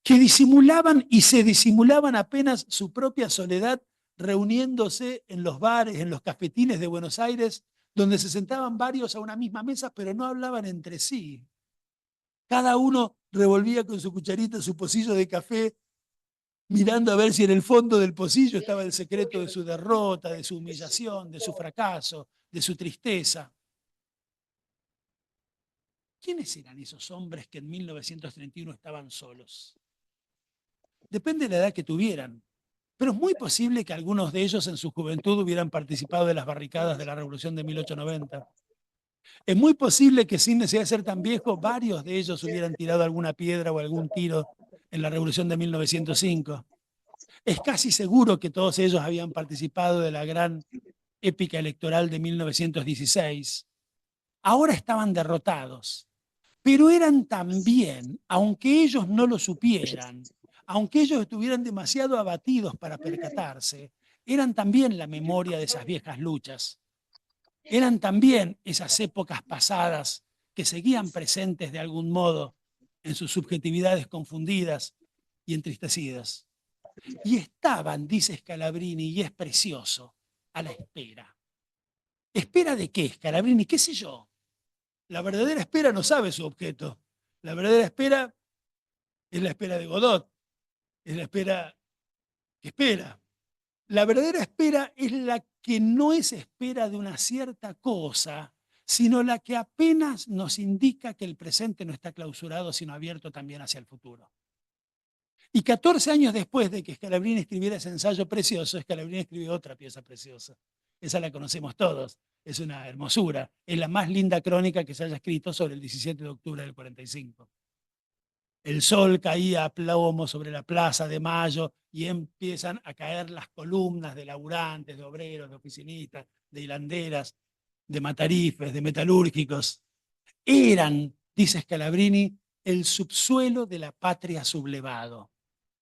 que disimulaban y se disimulaban apenas su propia soledad reuniéndose en los bares, en los cafetines de Buenos Aires, donde se sentaban varios a una misma mesa, pero no hablaban entre sí. Cada uno revolvía con su cucharita su pocillo de café, mirando a ver si en el fondo del pocillo estaba el secreto de su derrota, de su humillación, de su fracaso, de su tristeza. ¿Quiénes eran esos hombres que en 1931 estaban solos? Depende de la edad que tuvieran, pero es muy posible que algunos de ellos en su juventud hubieran participado de las barricadas de la Revolución de 1890. Es muy posible que sin necesidad de ser tan viejos, varios de ellos hubieran tirado alguna piedra o algún tiro en la Revolución de 1905. Es casi seguro que todos ellos habían participado de la gran épica electoral de 1916. Ahora estaban derrotados, pero eran también, aunque ellos no lo supieran, aunque ellos estuvieran demasiado abatidos para percatarse, eran también la memoria de esas viejas luchas. Eran también esas épocas pasadas que seguían presentes de algún modo en sus subjetividades confundidas y entristecidas. Y estaban, dice Scalabrini, y es precioso, a la espera. ¿Espera de qué, Scalabrini? ¿Qué sé yo? La verdadera espera no sabe su objeto. La verdadera espera es la espera de Godot, es la espera que espera. La verdadera espera es la que no es espera de una cierta cosa, sino la que apenas nos indica que el presente no está clausurado, sino abierto también hacia el futuro. Y 14 años después de que Scalabrini escribiera ese ensayo precioso, Scalabrini escribió otra pieza preciosa. Esa la conocemos todos, es una hermosura. Es la más linda crónica que se haya escrito sobre el 17 de octubre del 45. El sol caía a plomo sobre la Plaza de Mayo y empiezan a caer las columnas de laburantes, de obreros, de oficinistas, de hilanderas, de matarifes, de metalúrgicos. Eran, dice Scalabrini, el subsuelo de la patria sublevado.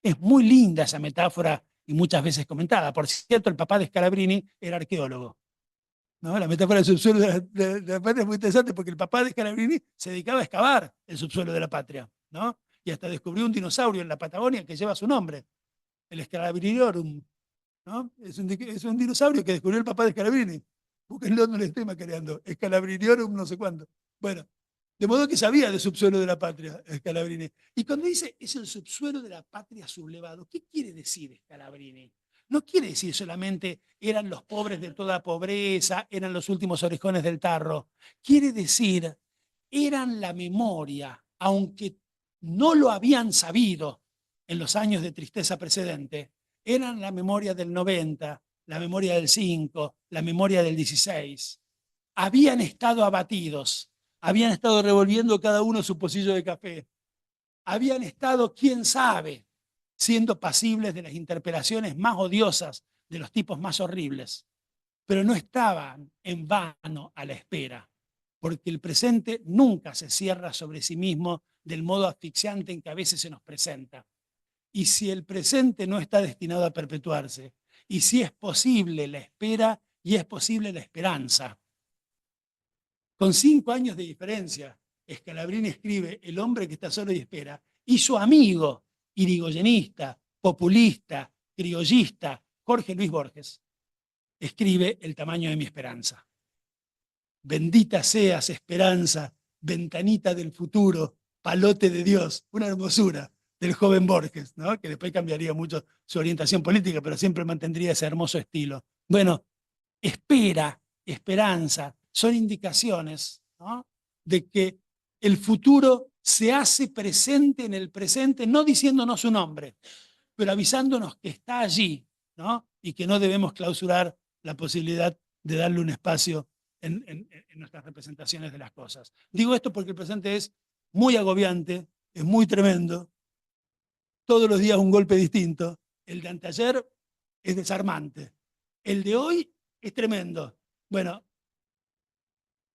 Es muy linda esa metáfora y muchas veces comentada. Por cierto, el papá de Scalabrini era arqueólogo, ¿no? La metáfora del subsuelo de la patria es muy interesante porque el papá de Scalabrini se dedicaba a excavar el subsuelo de la patria, ¿no? Y hasta descubrió un dinosaurio en la Patagonia que lleva su nombre, el Scalabrinorum, ¿no? Es un dinosaurio que descubrió el papá de Scalabrini. Búsquenlo, no le estoy macareando. Scalabrinorum no sé cuánto. Bueno, de modo que sabía del subsuelo de la patria, Scalabrini. Y cuando dice es el subsuelo de la patria sublevado, ¿qué quiere decir Scalabrini? No quiere decir solamente eran los pobres de toda pobreza, eran los últimos orejones del tarro. Quiere decir, eran la memoria, aunque no lo habían sabido en los años de tristeza precedente, eran la memoria del 90, la memoria del 5, la memoria del 16. Habían estado abatidos, habían estado revolviendo cada uno su pocillo de café, habían estado, quién sabe, siendo pasibles de las interpelaciones más odiosas de los tipos más horribles, pero no estaban en vano a la espera, porque el presente nunca se cierra sobre sí mismo del modo asfixiante en que a veces se nos presenta. Y si el presente no está destinado a perpetuarse, y si es posible la espera y es posible la esperanza. Con 5 años de diferencia, Scalabrini escribe El hombre que está solo y espera, y su amigo, irigoyenista, populista, criollista, Jorge Luis Borges, escribe El tamaño de mi esperanza. Bendita seas, esperanza, ventanita del futuro, palote de Dios, una hermosura del joven Borges, ¿no? Que después cambiaría mucho su orientación política, pero siempre mantendría ese hermoso estilo. Bueno, espera, esperanza, son indicaciones, ¿no? De que el futuro se hace presente en el presente, no diciéndonos su nombre, pero avisándonos que está allí, ¿no? Y que no debemos clausurar la posibilidad de darle un espacio en nuestras representaciones de las cosas. Digo esto porque el presente es muy agobiante, es muy tremendo, todos los días un golpe distinto. El de anteayer es desarmante, el de hoy es tremendo. Bueno,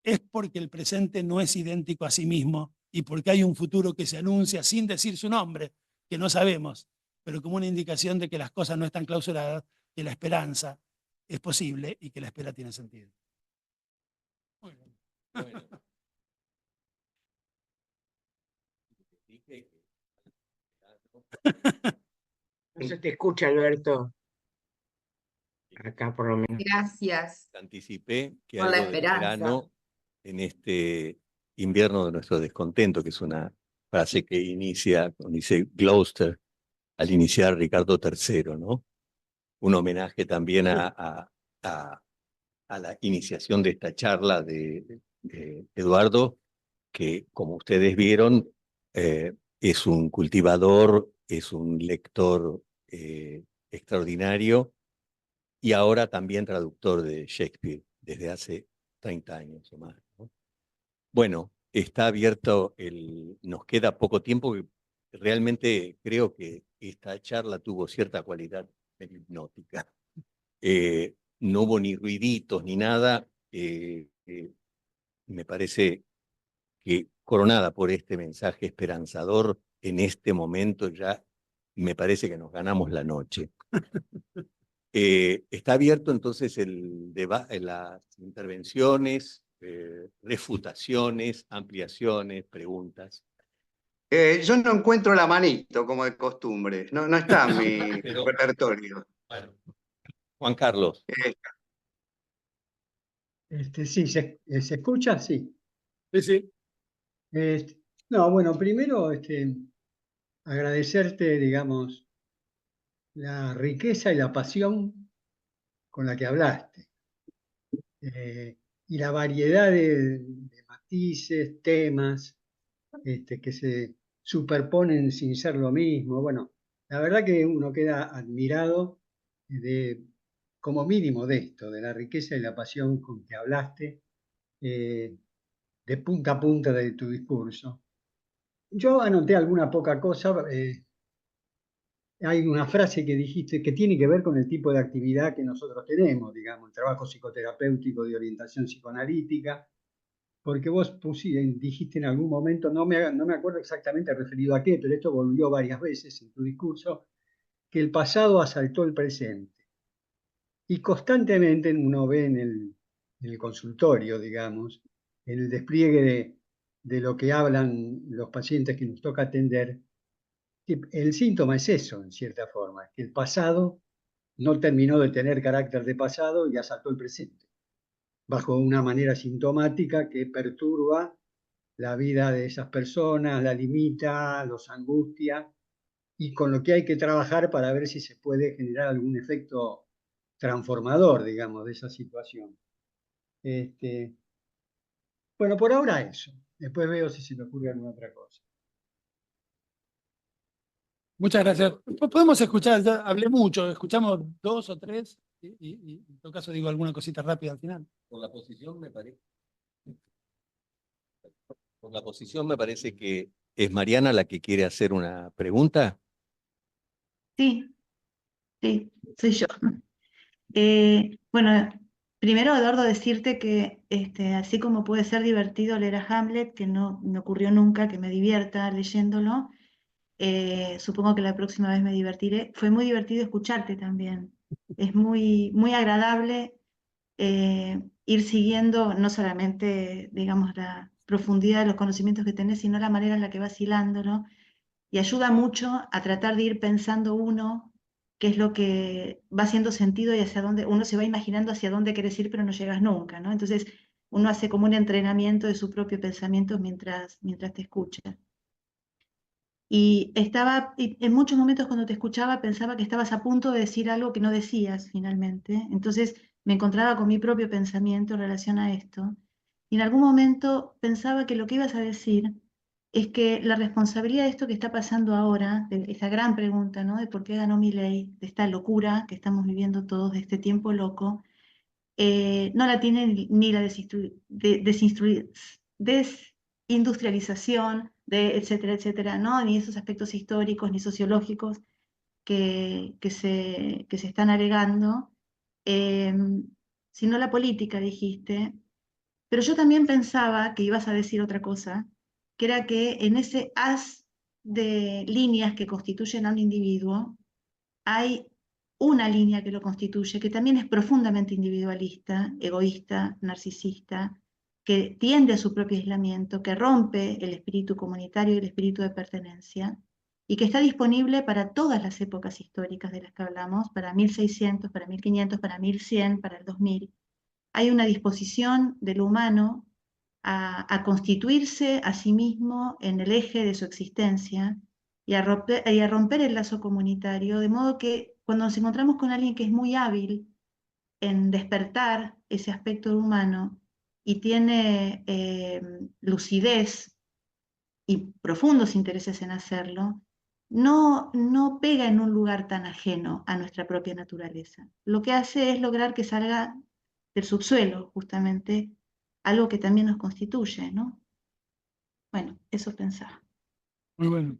es porque el presente no es idéntico a sí mismo, y porque hay un futuro que se anuncia sin decir su nombre, que no sabemos, pero como una indicación de que las cosas no están clausuradas, que la esperanza es posible y que la espera tiene sentido. Muy bien. Bueno. Dije No se te escucha, Alberto. Acá por lo menos. Gracias anticipé que por la algo del esperanza. verano en este invierno de nuestro descontento, que es una frase que inicia, como dice Gloucester, al iniciar Ricardo III, ¿no? Un homenaje también a la iniciación de esta charla de Eduardo, que como ustedes vieron, es un cultivador, es un lector extraordinario y ahora también traductor de Shakespeare desde hace 30 años o más, ¿no? Bueno, está abierto nos queda poco tiempo, que realmente creo que esta charla tuvo cierta cualidad hipnótica. No hubo ni ruiditos ni nada. Me parece que coronada por este mensaje esperanzador, en este momento ya me parece que nos ganamos la noche. Está abierto entonces las intervenciones, refutaciones, ampliaciones, preguntas. Yo no encuentro la manito, como de costumbre. No está en mi Pero, repertorio. bueno, Juan Carlos. Sí, ¿se escucha? Sí. Sí, sí. No, bueno, primero agradecerte, digamos, la riqueza y la pasión con la que hablaste. Y la variedad de matices, temas, que se superponen sin ser lo mismo. Bueno, la verdad que uno queda admirado como mínimo de esto, de la riqueza y la pasión con que hablaste, de punta a punta de tu discurso. Yo anoté alguna poca cosa. Hay una frase que dijiste que tiene que ver con el tipo de actividad que nosotros tenemos, digamos, el trabajo psicoterapéutico de orientación psicoanalítica, porque vos dijiste en algún momento, no me acuerdo exactamente referido a qué, pero esto volvió varias veces en tu discurso, que el pasado asaltó el presente. Y constantemente uno ve en el consultorio, digamos, en el despliegue de lo que hablan los pacientes que nos toca atender, que el síntoma es eso, en cierta forma, que el pasado no terminó de tener carácter de pasado y asaltó el presente, bajo una manera sintomática que perturba la vida de esas personas, la limita, los angustia, y con lo que hay que trabajar para ver si se puede generar algún efecto transformador, digamos, de esa situación. Bueno, por ahora eso. Después veo si se me ocurre alguna otra cosa. Muchas gracias. Podemos escuchar, ya hablé mucho, escuchamos 2 o 3 y en todo caso digo alguna cosita rápida al final. Por la posición me parece que es Mariana la que quiere hacer una pregunta. Sí, sí, soy yo. Bueno, primero, Eduardo, decirte que así como puede ser divertido leer a Hamlet, que no me ocurrió nunca que me divierta leyéndolo, supongo que la próxima vez me divertiré. Fue muy divertido escucharte también. Es muy, muy agradable ir siguiendo no solamente, digamos, la profundidad de los conocimientos que tenés, sino la manera en la que vas hilándolo. Y ayuda mucho a tratar de ir pensando uno qué es lo que va haciendo sentido y hacia dónde, uno se va imaginando hacia dónde quieres ir, pero no llegas nunca, ¿no? Entonces uno hace como un entrenamiento de su propio pensamiento mientras te escucha. Y en muchos momentos cuando te escuchaba pensaba que estabas a punto de decir algo que no decías finalmente. Entonces me encontraba con mi propio pensamiento en relación a esto. Y en algún momento pensaba que lo que ibas a decir es que la responsabilidad de esto que está pasando ahora, de esa gran pregunta, ¿no? De por qué ganó Milei, de esta locura que estamos viviendo todos, de este tiempo loco, no la tiene ni la desindustrialización, etcétera, etcétera, ¿no? Ni esos aspectos históricos ni sociológicos que se están alegando, eh, sino la política, dijiste. Pero yo también pensaba que ibas a decir otra cosa, que era que en ese haz de líneas que constituyen a un individuo, hay una línea que lo constituye, que también es profundamente individualista, egoísta, narcisista, que tiende a su propio aislamiento, que rompe el espíritu comunitario y el espíritu de pertenencia, y que está disponible para todas las épocas históricas de las que hablamos, para 1600, para 1500, para 1100, para el 2000. Hay una disposición del humano a constituirse a sí mismo en el eje de su existencia y a romper el lazo comunitario, de modo que cuando nos encontramos con alguien que es muy hábil en despertar ese aspecto humano y tiene lucidez y profundos intereses en hacerlo, no pega en un lugar tan ajeno a nuestra propia naturaleza. Lo que hace es lograr que salga del subsuelo, justamente, algo que también nos constituye, ¿no? Bueno, eso pensaba. Muy bueno.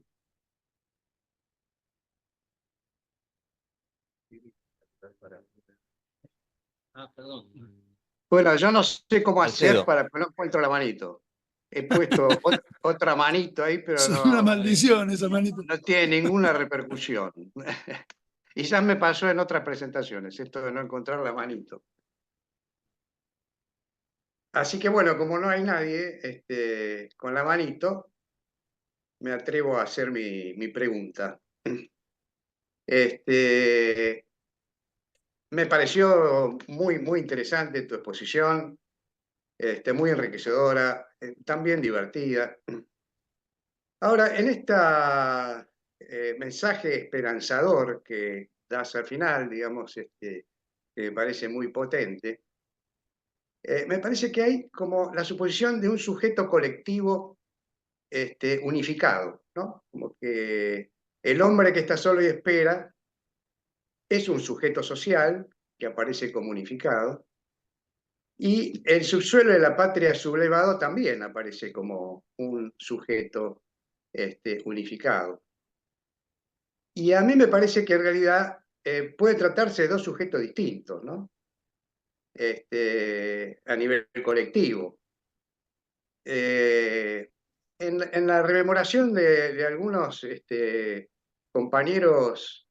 Perdón. Bueno, yo no sé cómo hacer Alfredo. para que no encuentro la manito. He puesto otra manito ahí, pero Es una no, maldición esa manito. no tiene ninguna repercusión. Y ya me pasó en otras presentaciones, esto de no encontrar la manito. Así que bueno, como no hay nadie con la manito, me atrevo a hacer mi pregunta. Me pareció muy interesante tu exposición, muy enriquecedora, también divertida. Ahora, en este mensaje esperanzador que das al final, digamos, que me parece muy potente, me parece que hay como la suposición de un sujeto colectivo unificado, ¿no? Como que el hombre que está solo y espera es un sujeto social que aparece como unificado, y el subsuelo de la patria sublevado también aparece como un sujeto unificado. Y a mí me parece que en realidad puede tratarse de dos sujetos distintos, ¿no? A nivel colectivo. En la rememoración de algunos compañeros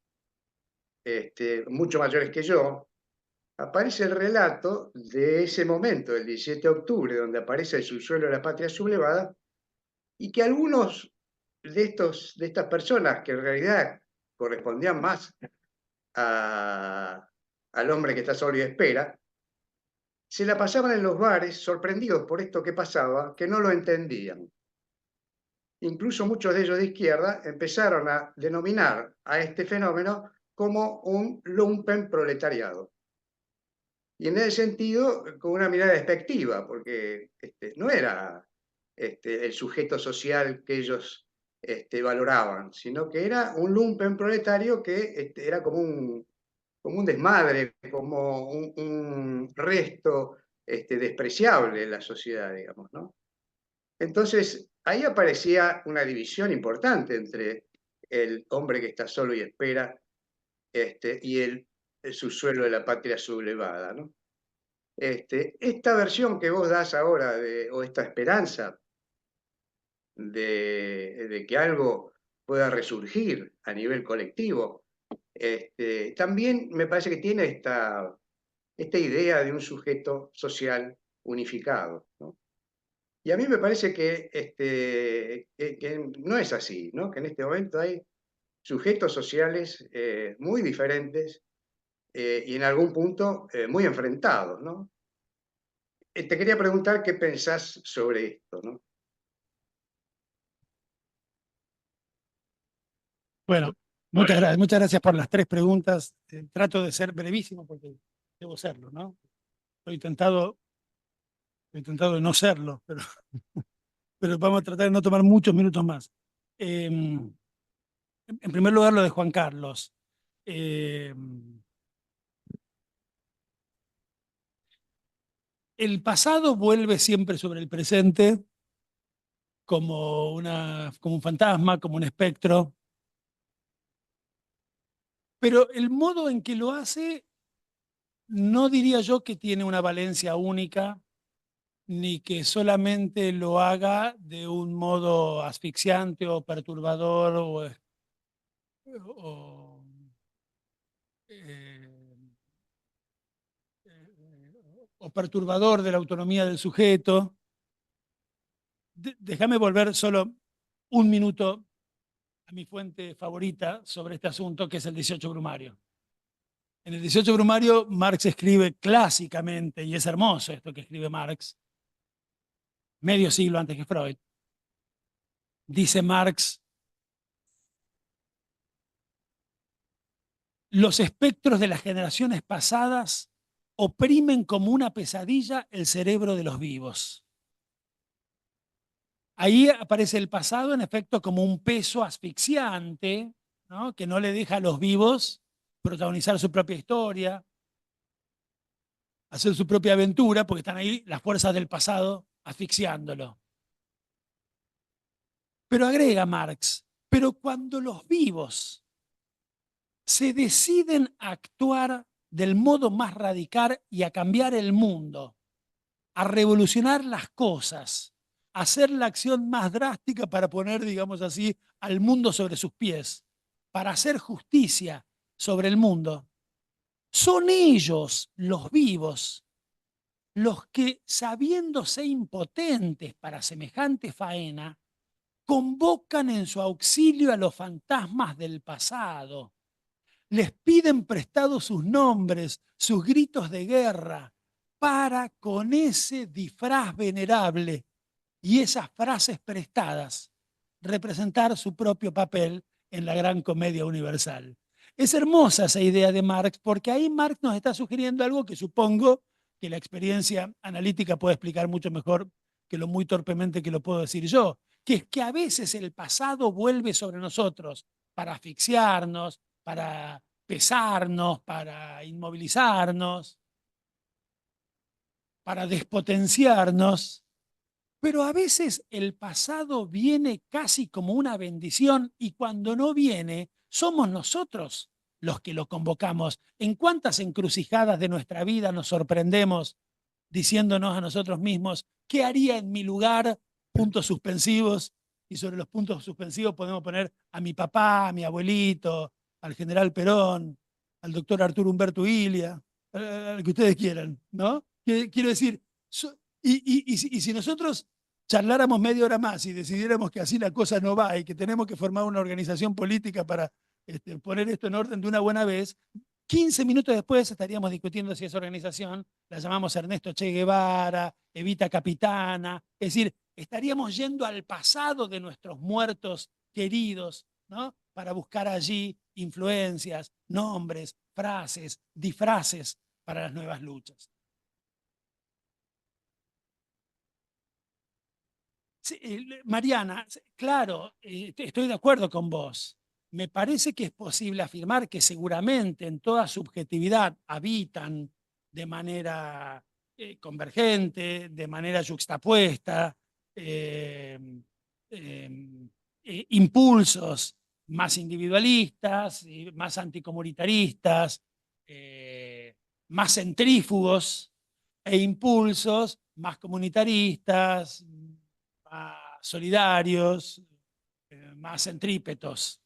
mucho mayores que yo, aparece el relato de ese momento, del 17 de octubre, donde aparece el subsuelo de la patria sublevada, y que algunos de estas personas, que en realidad correspondían más al hombre que está solo y espera, se la pasaban en los bares sorprendidos por esto que pasaba, que no lo entendían. Incluso muchos de ellos de izquierda empezaron a denominar a este fenómeno como un lumpen proletariado. Y en ese sentido, con una mirada despectiva, porque no era el sujeto social que ellos valoraban, sino que era un lumpen proletario que era como un desmadre, como un resto despreciable de la sociedad, digamos, ¿no? Entonces, ahí aparecía una división importante entre el hombre que está solo y espera y el subsuelo de la patria sublevada, ¿no? Esta versión que vos das ahora, o esta esperanza de que algo pueda resurgir a nivel colectivo, también me parece que tiene esta idea de un sujeto social unificado, ¿no? Y a mí me parece que no es así, ¿no? Que en este momento hay sujetos sociales muy diferentes y en algún punto muy enfrentados, ¿no? Te quería preguntar qué pensás sobre esto, ¿no? Bueno, muchas gracias por las tres preguntas. Trato de ser brevísimo porque debo serlo, ¿no? Estoy tentado de no serlo, pero vamos a tratar de no tomar muchos minutos más. En primer lugar, lo de Juan Carlos. El pasado vuelve siempre sobre el presente como un fantasma, como un espectro, pero el modo en que lo hace no diría yo que tiene una valencia única ni que solamente lo haga de un modo asfixiante o perturbador o, eh, o perturbador de la autonomía del sujeto. Déjame volver solo un minuto a mi fuente favorita sobre este asunto, que es el 18 Brumario. En el 18 Brumario, Marx escribe clásicamente, y es hermoso esto que escribe Marx, medio siglo antes que Freud. Dice Marx: los espectros de las generaciones pasadas oprimen como una pesadilla el cerebro de los vivos. Ahí aparece el pasado, en efecto, como un peso asfixiante, ¿no?, que no le deja a los vivos protagonizar su propia historia, hacer su propia aventura, porque están ahí las fuerzas del pasado asfixiándolo. Pero agrega Marx, pero cuando los vivos se deciden a actuar del modo más radical y a cambiar el mundo, a revolucionar las cosas, a hacer la acción más drástica para poner, digamos así, al mundo sobre sus pies, para hacer justicia sobre el mundo, son ellos, los vivos, los que, sabiéndose impotentes para semejante faena, convocan en su auxilio a los fantasmas del pasado, les piden prestados sus nombres, sus gritos de guerra, para con ese disfraz venerable y esas frases prestadas representar su propio papel en la gran comedia universal. Es hermosa esa idea de Marx, porque ahí Marx nos está sugiriendo algo que supongo que la experiencia analítica puede explicar mucho mejor que lo muy torpemente que lo puedo decir yo, que es que a veces el pasado vuelve sobre nosotros para asfixiarnos, para pesarnos, para inmovilizarnos, para despotenciarnos, pero a veces el pasado viene casi como una bendición y cuando no viene, somos nosotros los que lo convocamos. ¿En cuántas encrucijadas de nuestra vida nos sorprendemos diciéndonos a nosotros mismos, ¿qué haría en mi lugar? Puntos suspensivos, y sobre los puntos suspensivos podemos poner a mi papá, a mi abuelito, al general Perón, al doctor Arturo Humberto Ilia, al que ustedes quieran, ¿no? Quiero decir, y si nosotros charláramos media hora más y decidiéramos que así la cosa no va y que tenemos que formar una organización política para poner esto en orden de una buena vez, 15 minutos después estaríamos discutiendo si esa organización la llamamos Ernesto Che Guevara, Evita Capitana, es decir, estaríamos yendo al pasado de nuestros muertos queridos, ¿no?, para buscar allí influencias, nombres, frases, disfraces para las nuevas luchas. Sí, Mariana, claro, estoy de acuerdo con vos. Me parece que es posible afirmar que seguramente en toda subjetividad habitan de manera convergente, de manera yuxtapuesta, impulsos más individualistas, más anticomunitaristas, más centrífugos, e impulsos más comunitaristas, más solidarios, más centrípetos.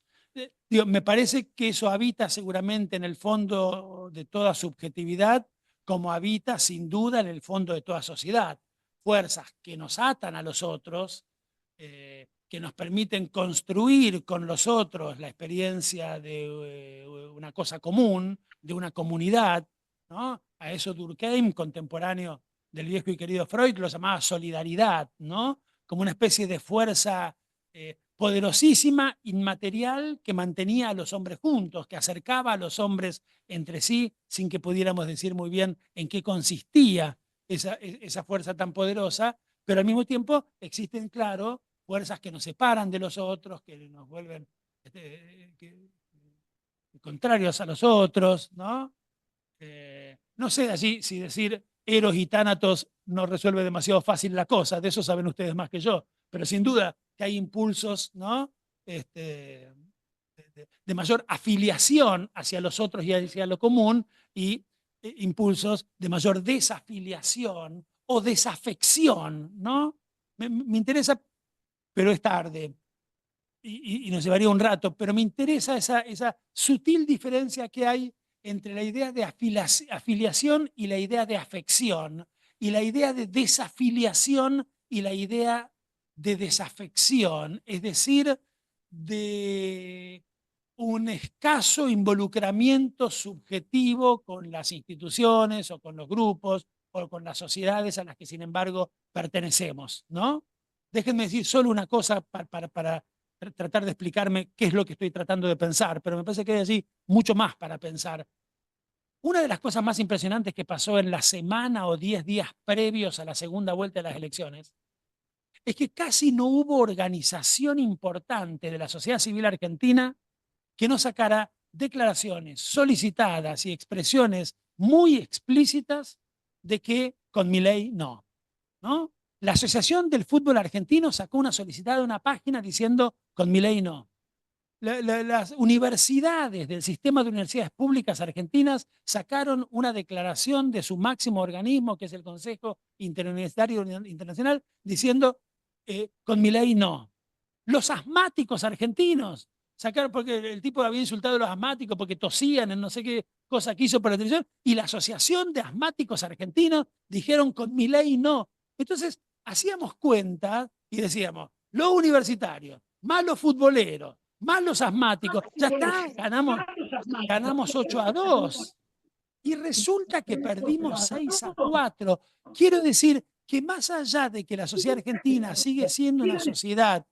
Me parece que eso habita seguramente en el fondo de toda subjetividad, como habita sin duda en el fondo de toda sociedad. Fuerzas que nos atan a los otros, que nos permiten construir con los otros la experiencia de una cosa común, de una comunidad, ¿no? A eso Durkheim, contemporáneo del viejo y querido Freud, lo llamaba solidaridad, ¿no?, como una especie de fuerza poderosísima, inmaterial, que mantenía a los hombres juntos, que acercaba a los hombres entre sí, sin que pudiéramos decir muy bien en qué consistía esa fuerza tan poderosa, pero al mismo tiempo existen, claro, fuerzas que nos separan de los otros, que nos vuelven contrarios a los otros, ¿no? No sé allí si decir Eros y Tánatos no resuelve demasiado fácil la cosa, de eso saben ustedes más que yo, pero sin duda que hay impulsos, ¿no?, de mayor afiliación hacia los otros y hacia lo común, y impulsos de mayor desafiliación o desafección, ¿no? Me interesa, pero es tarde y nos llevaría un rato, pero me interesa esa sutil diferencia que hay entre la idea de afiliación y la idea de afección, y la idea de desafiliación y la idea de desafección, es decir, de un escaso involucramiento subjetivo con las instituciones o con los grupos o con las sociedades a las que, sin embargo, pertenecemos, ¿no? Déjenme decir solo una cosa para tratar de explicarme qué es lo que estoy tratando de pensar, pero me parece que hay allí mucho más para pensar. Una de las cosas más impresionantes que pasó en la semana o 10 días previos a la segunda vuelta de las elecciones es que casi no hubo organización importante de la sociedad civil argentina que no sacara declaraciones solicitadas y expresiones muy explícitas de que con Milei no, ¿no? La Asociación del Fútbol Argentino sacó una solicitada de una página diciendo con Milei no. Las universidades del sistema de universidades públicas argentinas sacaron una declaración de su máximo organismo, que es el Consejo Interuniversitario Internacional, diciendo con Milei no. Los asmáticos argentinos sacaron, porque el tipo había insultado a los asmáticos porque tosían en no sé qué cosa que hizo por la televisión, y la Asociación de Asmáticos Argentinos dijeron con Milei no. Entonces hacíamos cuenta y decíamos, los universitarios, más los futboleros, más los asmáticos, ya está, ganamos 8-2. Y resulta que perdimos 6-4. Quiero decir que más allá de que la sociedad argentina sigue siendo una sociedad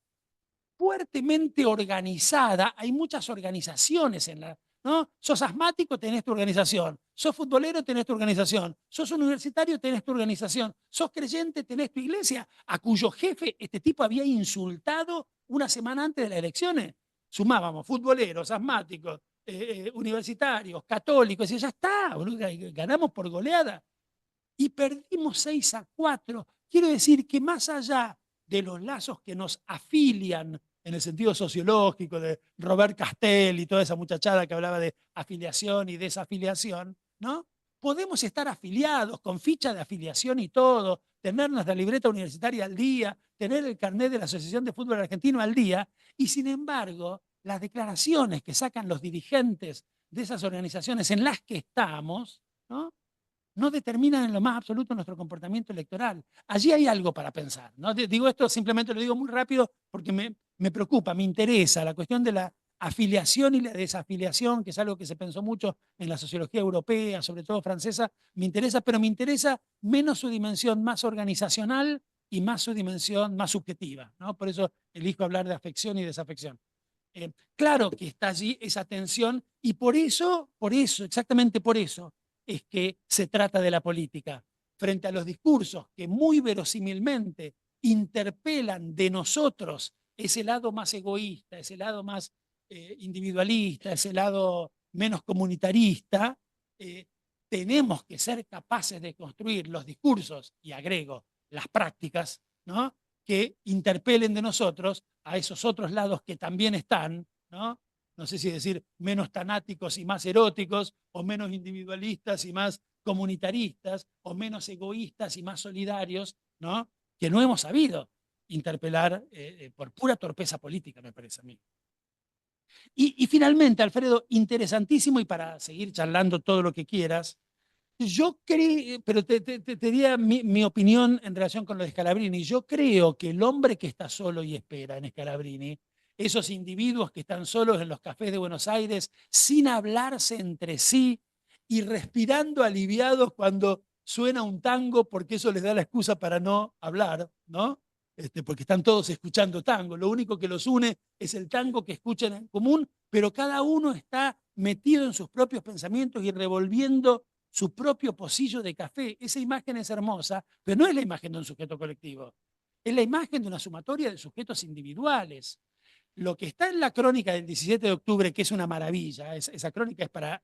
fuertemente organizada, hay muchas organizaciones en la, ¿no? Sos asmático, tenés tu organización. Sos futbolero, tenés tu organización. Sos universitario, tenés tu organización. Sos creyente, tenés tu iglesia, a cuyo jefe este tipo había insultado una semana antes de las elecciones. Sumábamos futboleros, asmáticos, universitarios, católicos, y ya está, ganamos por goleada. Y perdimos 6-4. Quiero decir que más allá de los lazos que nos afilian en el sentido sociológico de Robert Castell y toda esa muchachada que hablaba de afiliación y desafiliación, ¿no? Podemos estar afiliados con ficha de afiliación y todo, tener nuestra libreta universitaria al día, tener el carnet de la Asociación de Fútbol Argentino al día, y sin embargo, las declaraciones que sacan los dirigentes de esas organizaciones en las que estamos, ¿no? No determinan en lo más absoluto nuestro comportamiento electoral. Allí hay algo para pensar, ¿no? Digo esto, simplemente lo digo muy rápido porque me preocupa, me interesa la cuestión de la afiliación y la desafiliación, que es algo que se pensó mucho en la sociología europea, sobre todo francesa, me interesa, pero me interesa menos su dimensión más organizacional y más su dimensión más subjetiva, ¿no? Por eso elijo hablar de afección y desafección. Claro que está allí esa tensión y por eso, exactamente por eso, es que se trata de la política, frente a los discursos que muy verosímilmente interpelan de nosotros ese lado más egoísta, ese lado más individualista, ese lado menos comunitarista. Tenemos que ser capaces de construir los discursos, y agrego, las prácticas, ¿no? Que interpelen de nosotros a esos otros lados que también están, ¿no? No sé si decir menos tanáticos y más eróticos, o menos individualistas y más comunitaristas, o menos egoístas y más solidarios, ¿no? Que no hemos sabido interpelar por pura torpeza política, me parece a mí. Y finalmente, Alfredo, interesantísimo, y para seguir charlando todo lo que quieras, yo creo, pero te diría mi opinión en relación con lo de Scalabrini. Yo creo que el hombre que está solo y espera en Scalabrini, esos individuos que están solos en los cafés de Buenos Aires, sin hablarse entre sí y respirando aliviados cuando suena un tango, porque eso les da la excusa para no hablar, ¿no? Porque están todos escuchando tango. Lo único que los une es el tango que escuchan en común, pero cada uno está metido en sus propios pensamientos y revolviendo su propio pocillo de café. Esa imagen es hermosa, pero no es la imagen de un sujeto colectivo. Es la imagen de una sumatoria de sujetos individuales. Lo que está en la crónica del 17 de octubre, que es una maravilla, esa crónica es para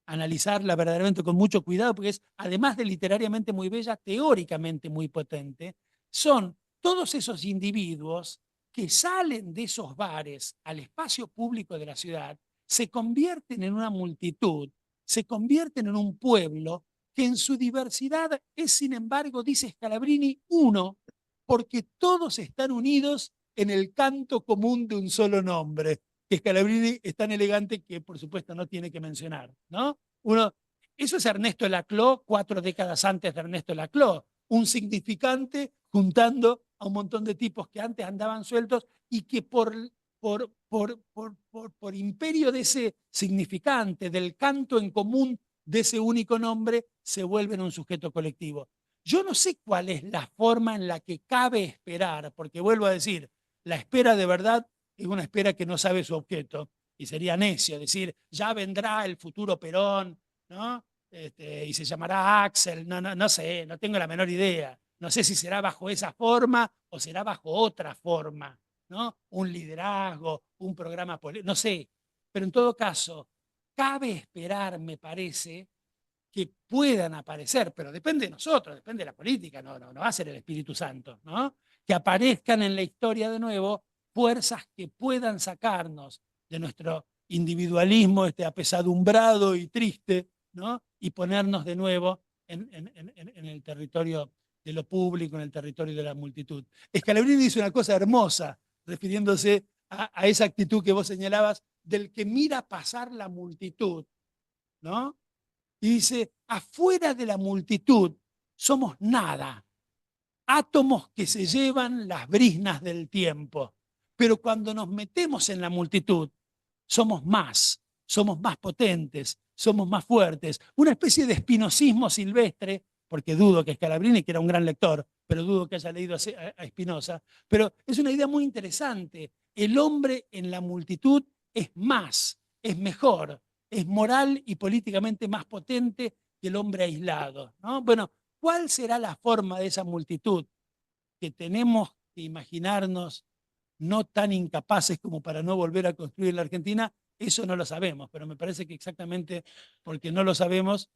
analizarla verdaderamente con mucho cuidado, porque es, además de literariamente muy bella, teóricamente muy potente, son todos esos individuos que salen de esos bares al espacio público de la ciudad, se convierten en una multitud, se convierten en un pueblo que en su diversidad es, sin embargo, dice Scalabrini, uno, porque todos están unidos en el canto común de un solo nombre, que Scalabrini es tan elegante que, por supuesto, no tiene que mencionar, ¿no? Eso es Ernesto Laclau, 4 décadas antes de Ernesto Laclau, un significante juntando a un montón de tipos que antes andaban sueltos y que por imperio de ese significante, del canto en común de ese único nombre, se vuelven un sujeto colectivo. Yo no sé cuál es la forma en la que cabe esperar, porque vuelvo a decir, la espera de verdad es una espera que no sabe su objeto, y sería necio decir, ya vendrá el futuro Perón, ¿no? Y se llamará Axel, no sé, no tengo la menor idea. No sé si será bajo esa forma o será bajo otra forma, ¿no? Un liderazgo, un programa político, no sé. Pero en todo caso, cabe esperar, me parece, que puedan aparecer, pero depende de nosotros, depende de la política, no va a ser el Espíritu Santo, ¿no? Que aparezcan en la historia de nuevo fuerzas que puedan sacarnos de nuestro individualismo apesadumbrado y triste, ¿no? Y ponernos de nuevo en el territorio de lo público, en el territorio de la multitud. Scalabrini dice una cosa hermosa, refiriéndose a esa actitud que vos señalabas, del que mira pasar la multitud, ¿no? Y dice, afuera de la multitud somos nada, átomos que se llevan las briznas del tiempo. Pero cuando nos metemos en la multitud, somos más potentes, somos más fuertes. Una especie de espinosismo silvestre, porque dudo que Scalabrini, que era un gran lector, pero dudo que haya leído a Spinoza, pero es una idea muy interesante. El hombre en la multitud es más, es mejor, es moral y políticamente más potente que el hombre aislado, ¿no? Bueno, ¿cuál será la forma de esa multitud que tenemos que imaginarnos no tan incapaces como para no volver a construir la Argentina? Eso no lo sabemos, pero me parece que exactamente porque no lo sabemos,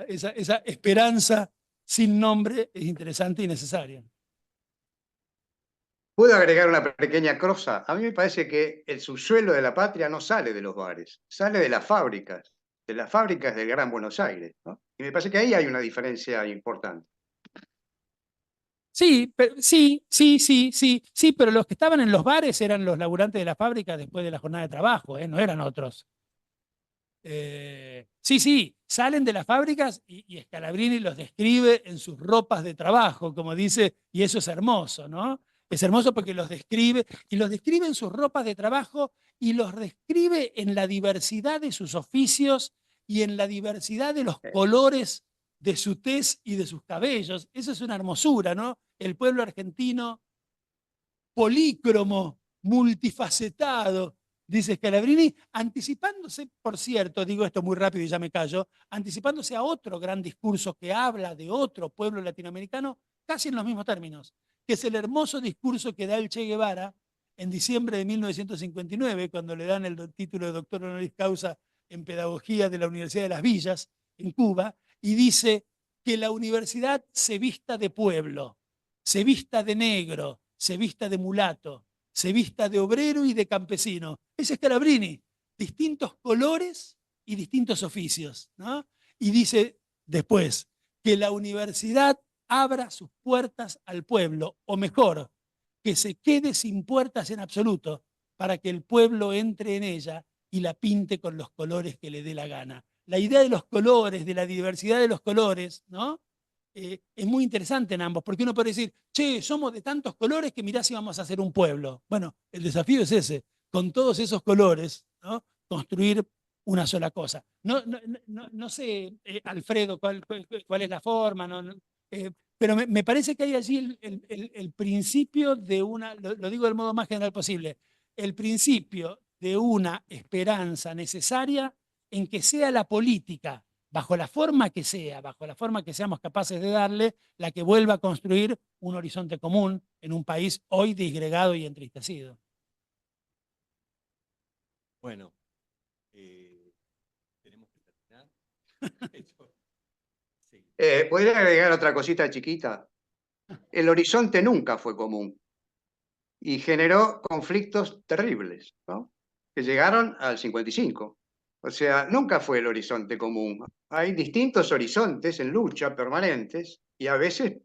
esa esperanza sin nombre es interesante y necesaria. ¿Puedo agregar una pequeña cosa? A mí me parece que el subsuelo de la patria no sale de los bares, sale de las fábricas del Gran Buenos Aires, ¿no? Y me parece que ahí hay una diferencia importante. Sí, pero los que estaban en los bares eran los laburantes de la fábrica después de la jornada de trabajo, no eran otros. Sí, salen de las fábricas y Scalabrini los describe en sus ropas de trabajo, como dice, y eso es hermoso, ¿no? Es hermoso porque los describe, y los describe en sus ropas de trabajo y los describe en la diversidad de sus oficios y en la diversidad de los colores de su tez y de sus cabellos. Eso es una hermosura, ¿no? El pueblo argentino polícromo, multifacetado, dice Scalabrini, anticipándose, por cierto, digo esto muy rápido y ya me callo, anticipándose a otro gran discurso que habla de otro pueblo latinoamericano, casi en los mismos términos, que es el hermoso discurso que da el Che Guevara en diciembre de 1959, cuando le dan el título de doctor honoris causa en pedagogía de la Universidad de las Villas, en Cuba, y dice que la universidad se vista de pueblo, se vista de negro, se vista de mulato, se vista de obrero y de campesino. Ese es Scalabrini, distintos colores y distintos oficios, ¿no? Y dice después que la universidad abra sus puertas al pueblo, o mejor, que se quede sin puertas en absoluto para que el pueblo entre en ella y la pinte con los colores que le dé la gana. La idea de los colores, de la diversidad de los colores, ¿no? Es muy interesante en ambos, porque uno puede decir, che, somos de tantos colores que mirá si vamos a hacer un pueblo. Bueno, el desafío es ese, con todos esos colores, ¿no? Construir una sola cosa. No sé, Alfredo, cuál es la forma, pero me parece que hay allí el principio de una, lo digo del modo más general posible, el principio de una esperanza necesaria en que sea la política, bajo la forma que sea, bajo la forma que seamos capaces de darle, la que vuelva a construir un horizonte común en un país hoy disgregado y entristecido. Bueno, tenemos que terminar. Sí. ¿Podría agregar otra cosita chiquita? El horizonte nunca fue común y generó conflictos terribles, ¿no? Que llegaron al 55. O sea, nunca fue el horizonte común. Hay distintos horizontes en lucha permanentes y a veces,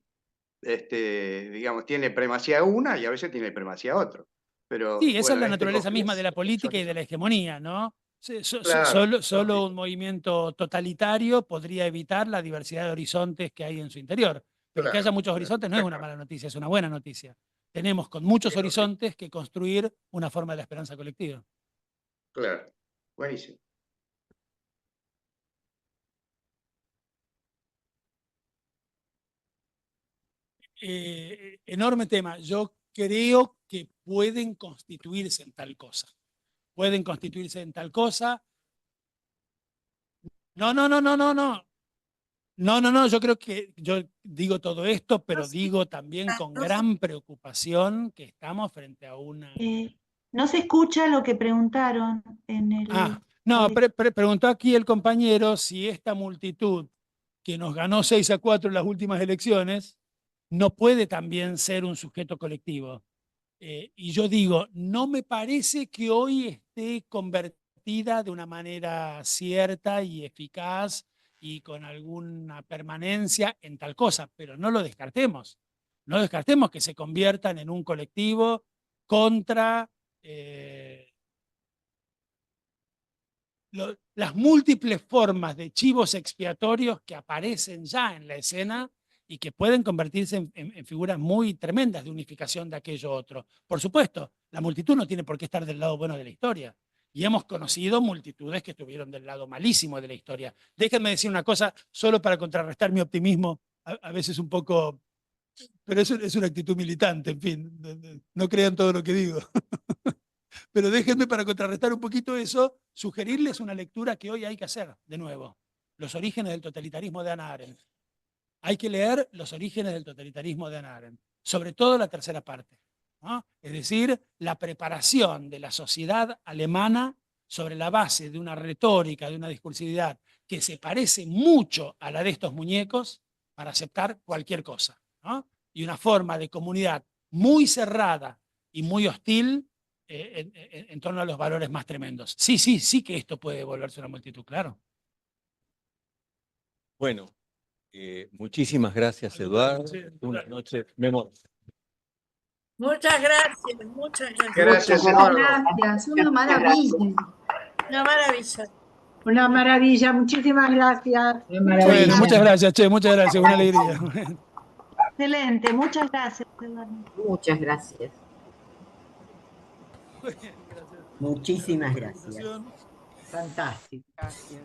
digamos, tiene primacía una y a veces tiene primacía otro. Pero Sí, esa bueno, es la este naturaleza conflicto misma de la es política y de la horizonte. hegemonía, ¿no? Claro, Solo lógico, un movimiento totalitario podría evitar la diversidad de horizontes que hay en su interior. Pero que haya claro, muchos claro, horizontes no es una mala noticia, es una buena noticia. Tenemos con muchos es lógico, horizontes que construir una forma de la esperanza colectiva. claro. Buenísimo. Enorme tema. Yo creo que pueden constituirse en tal cosa. Pueden constituirse en tal cosa. No, no, no, no, no, no. No, no, no, yo creo que yo digo todo esto, pero digo también con gran preocupación que estamos frente a una... No se escucha lo que preguntaron en el... No, preguntó aquí el compañero si esta multitud que nos ganó 6-4 en las últimas elecciones no puede también ser un sujeto colectivo. Y yo digo, no me parece que hoy esté convertida de una manera cierta y eficaz y con alguna permanencia en tal cosa, pero no lo descartemos. No descartemos que se conviertan en un colectivo contra las múltiples formas de chivos expiatorios que aparecen ya en la escena y que pueden convertirse en figuras muy tremendas de unificación de aquello otro. Por supuesto, la multitud no tiene por qué estar del lado bueno de la historia. Y hemos conocido multitudes que estuvieron del lado malísimo de la historia. Déjenme decir una cosa, solo para contrarrestar mi optimismo, a veces un poco, pero es una actitud militante, en fin, no crean todo lo que digo. Pero déjenme, para contrarrestar un poquito eso, sugerirles una lectura que hoy hay que hacer de nuevo. Los orígenes del totalitarismo de Hannah Arendt. Hay que leer Los orígenes del totalitarismo de Hannah Arendt, sobre todo la tercera parte, ¿no? Es decir, la preparación de la sociedad alemana sobre la base de una retórica, de una discursividad que se parece mucho a la de estos muñecos para aceptar cualquier cosa, ¿no? Y una forma de comunidad muy cerrada y muy hostil en torno a los valores más tremendos. Sí, sí, sí que esto puede volverse una multitud, claro. Bueno, muchísimas gracias, Eduardo. Una noche memoria. Muchas gracias, muchas gracias. Gracias, Muchas Eduardo. gracias, una maravilla. Una maravilla. Una maravilla, muchísimas gracias. Una maravilla. Bueno, muchas gracias, che, muchas gracias, una alegría. Excelente, muchas gracias, Eduardo. Muchas gracias. Gracias. Muchísimas gracias. Presentación. Fantástico. Gracias.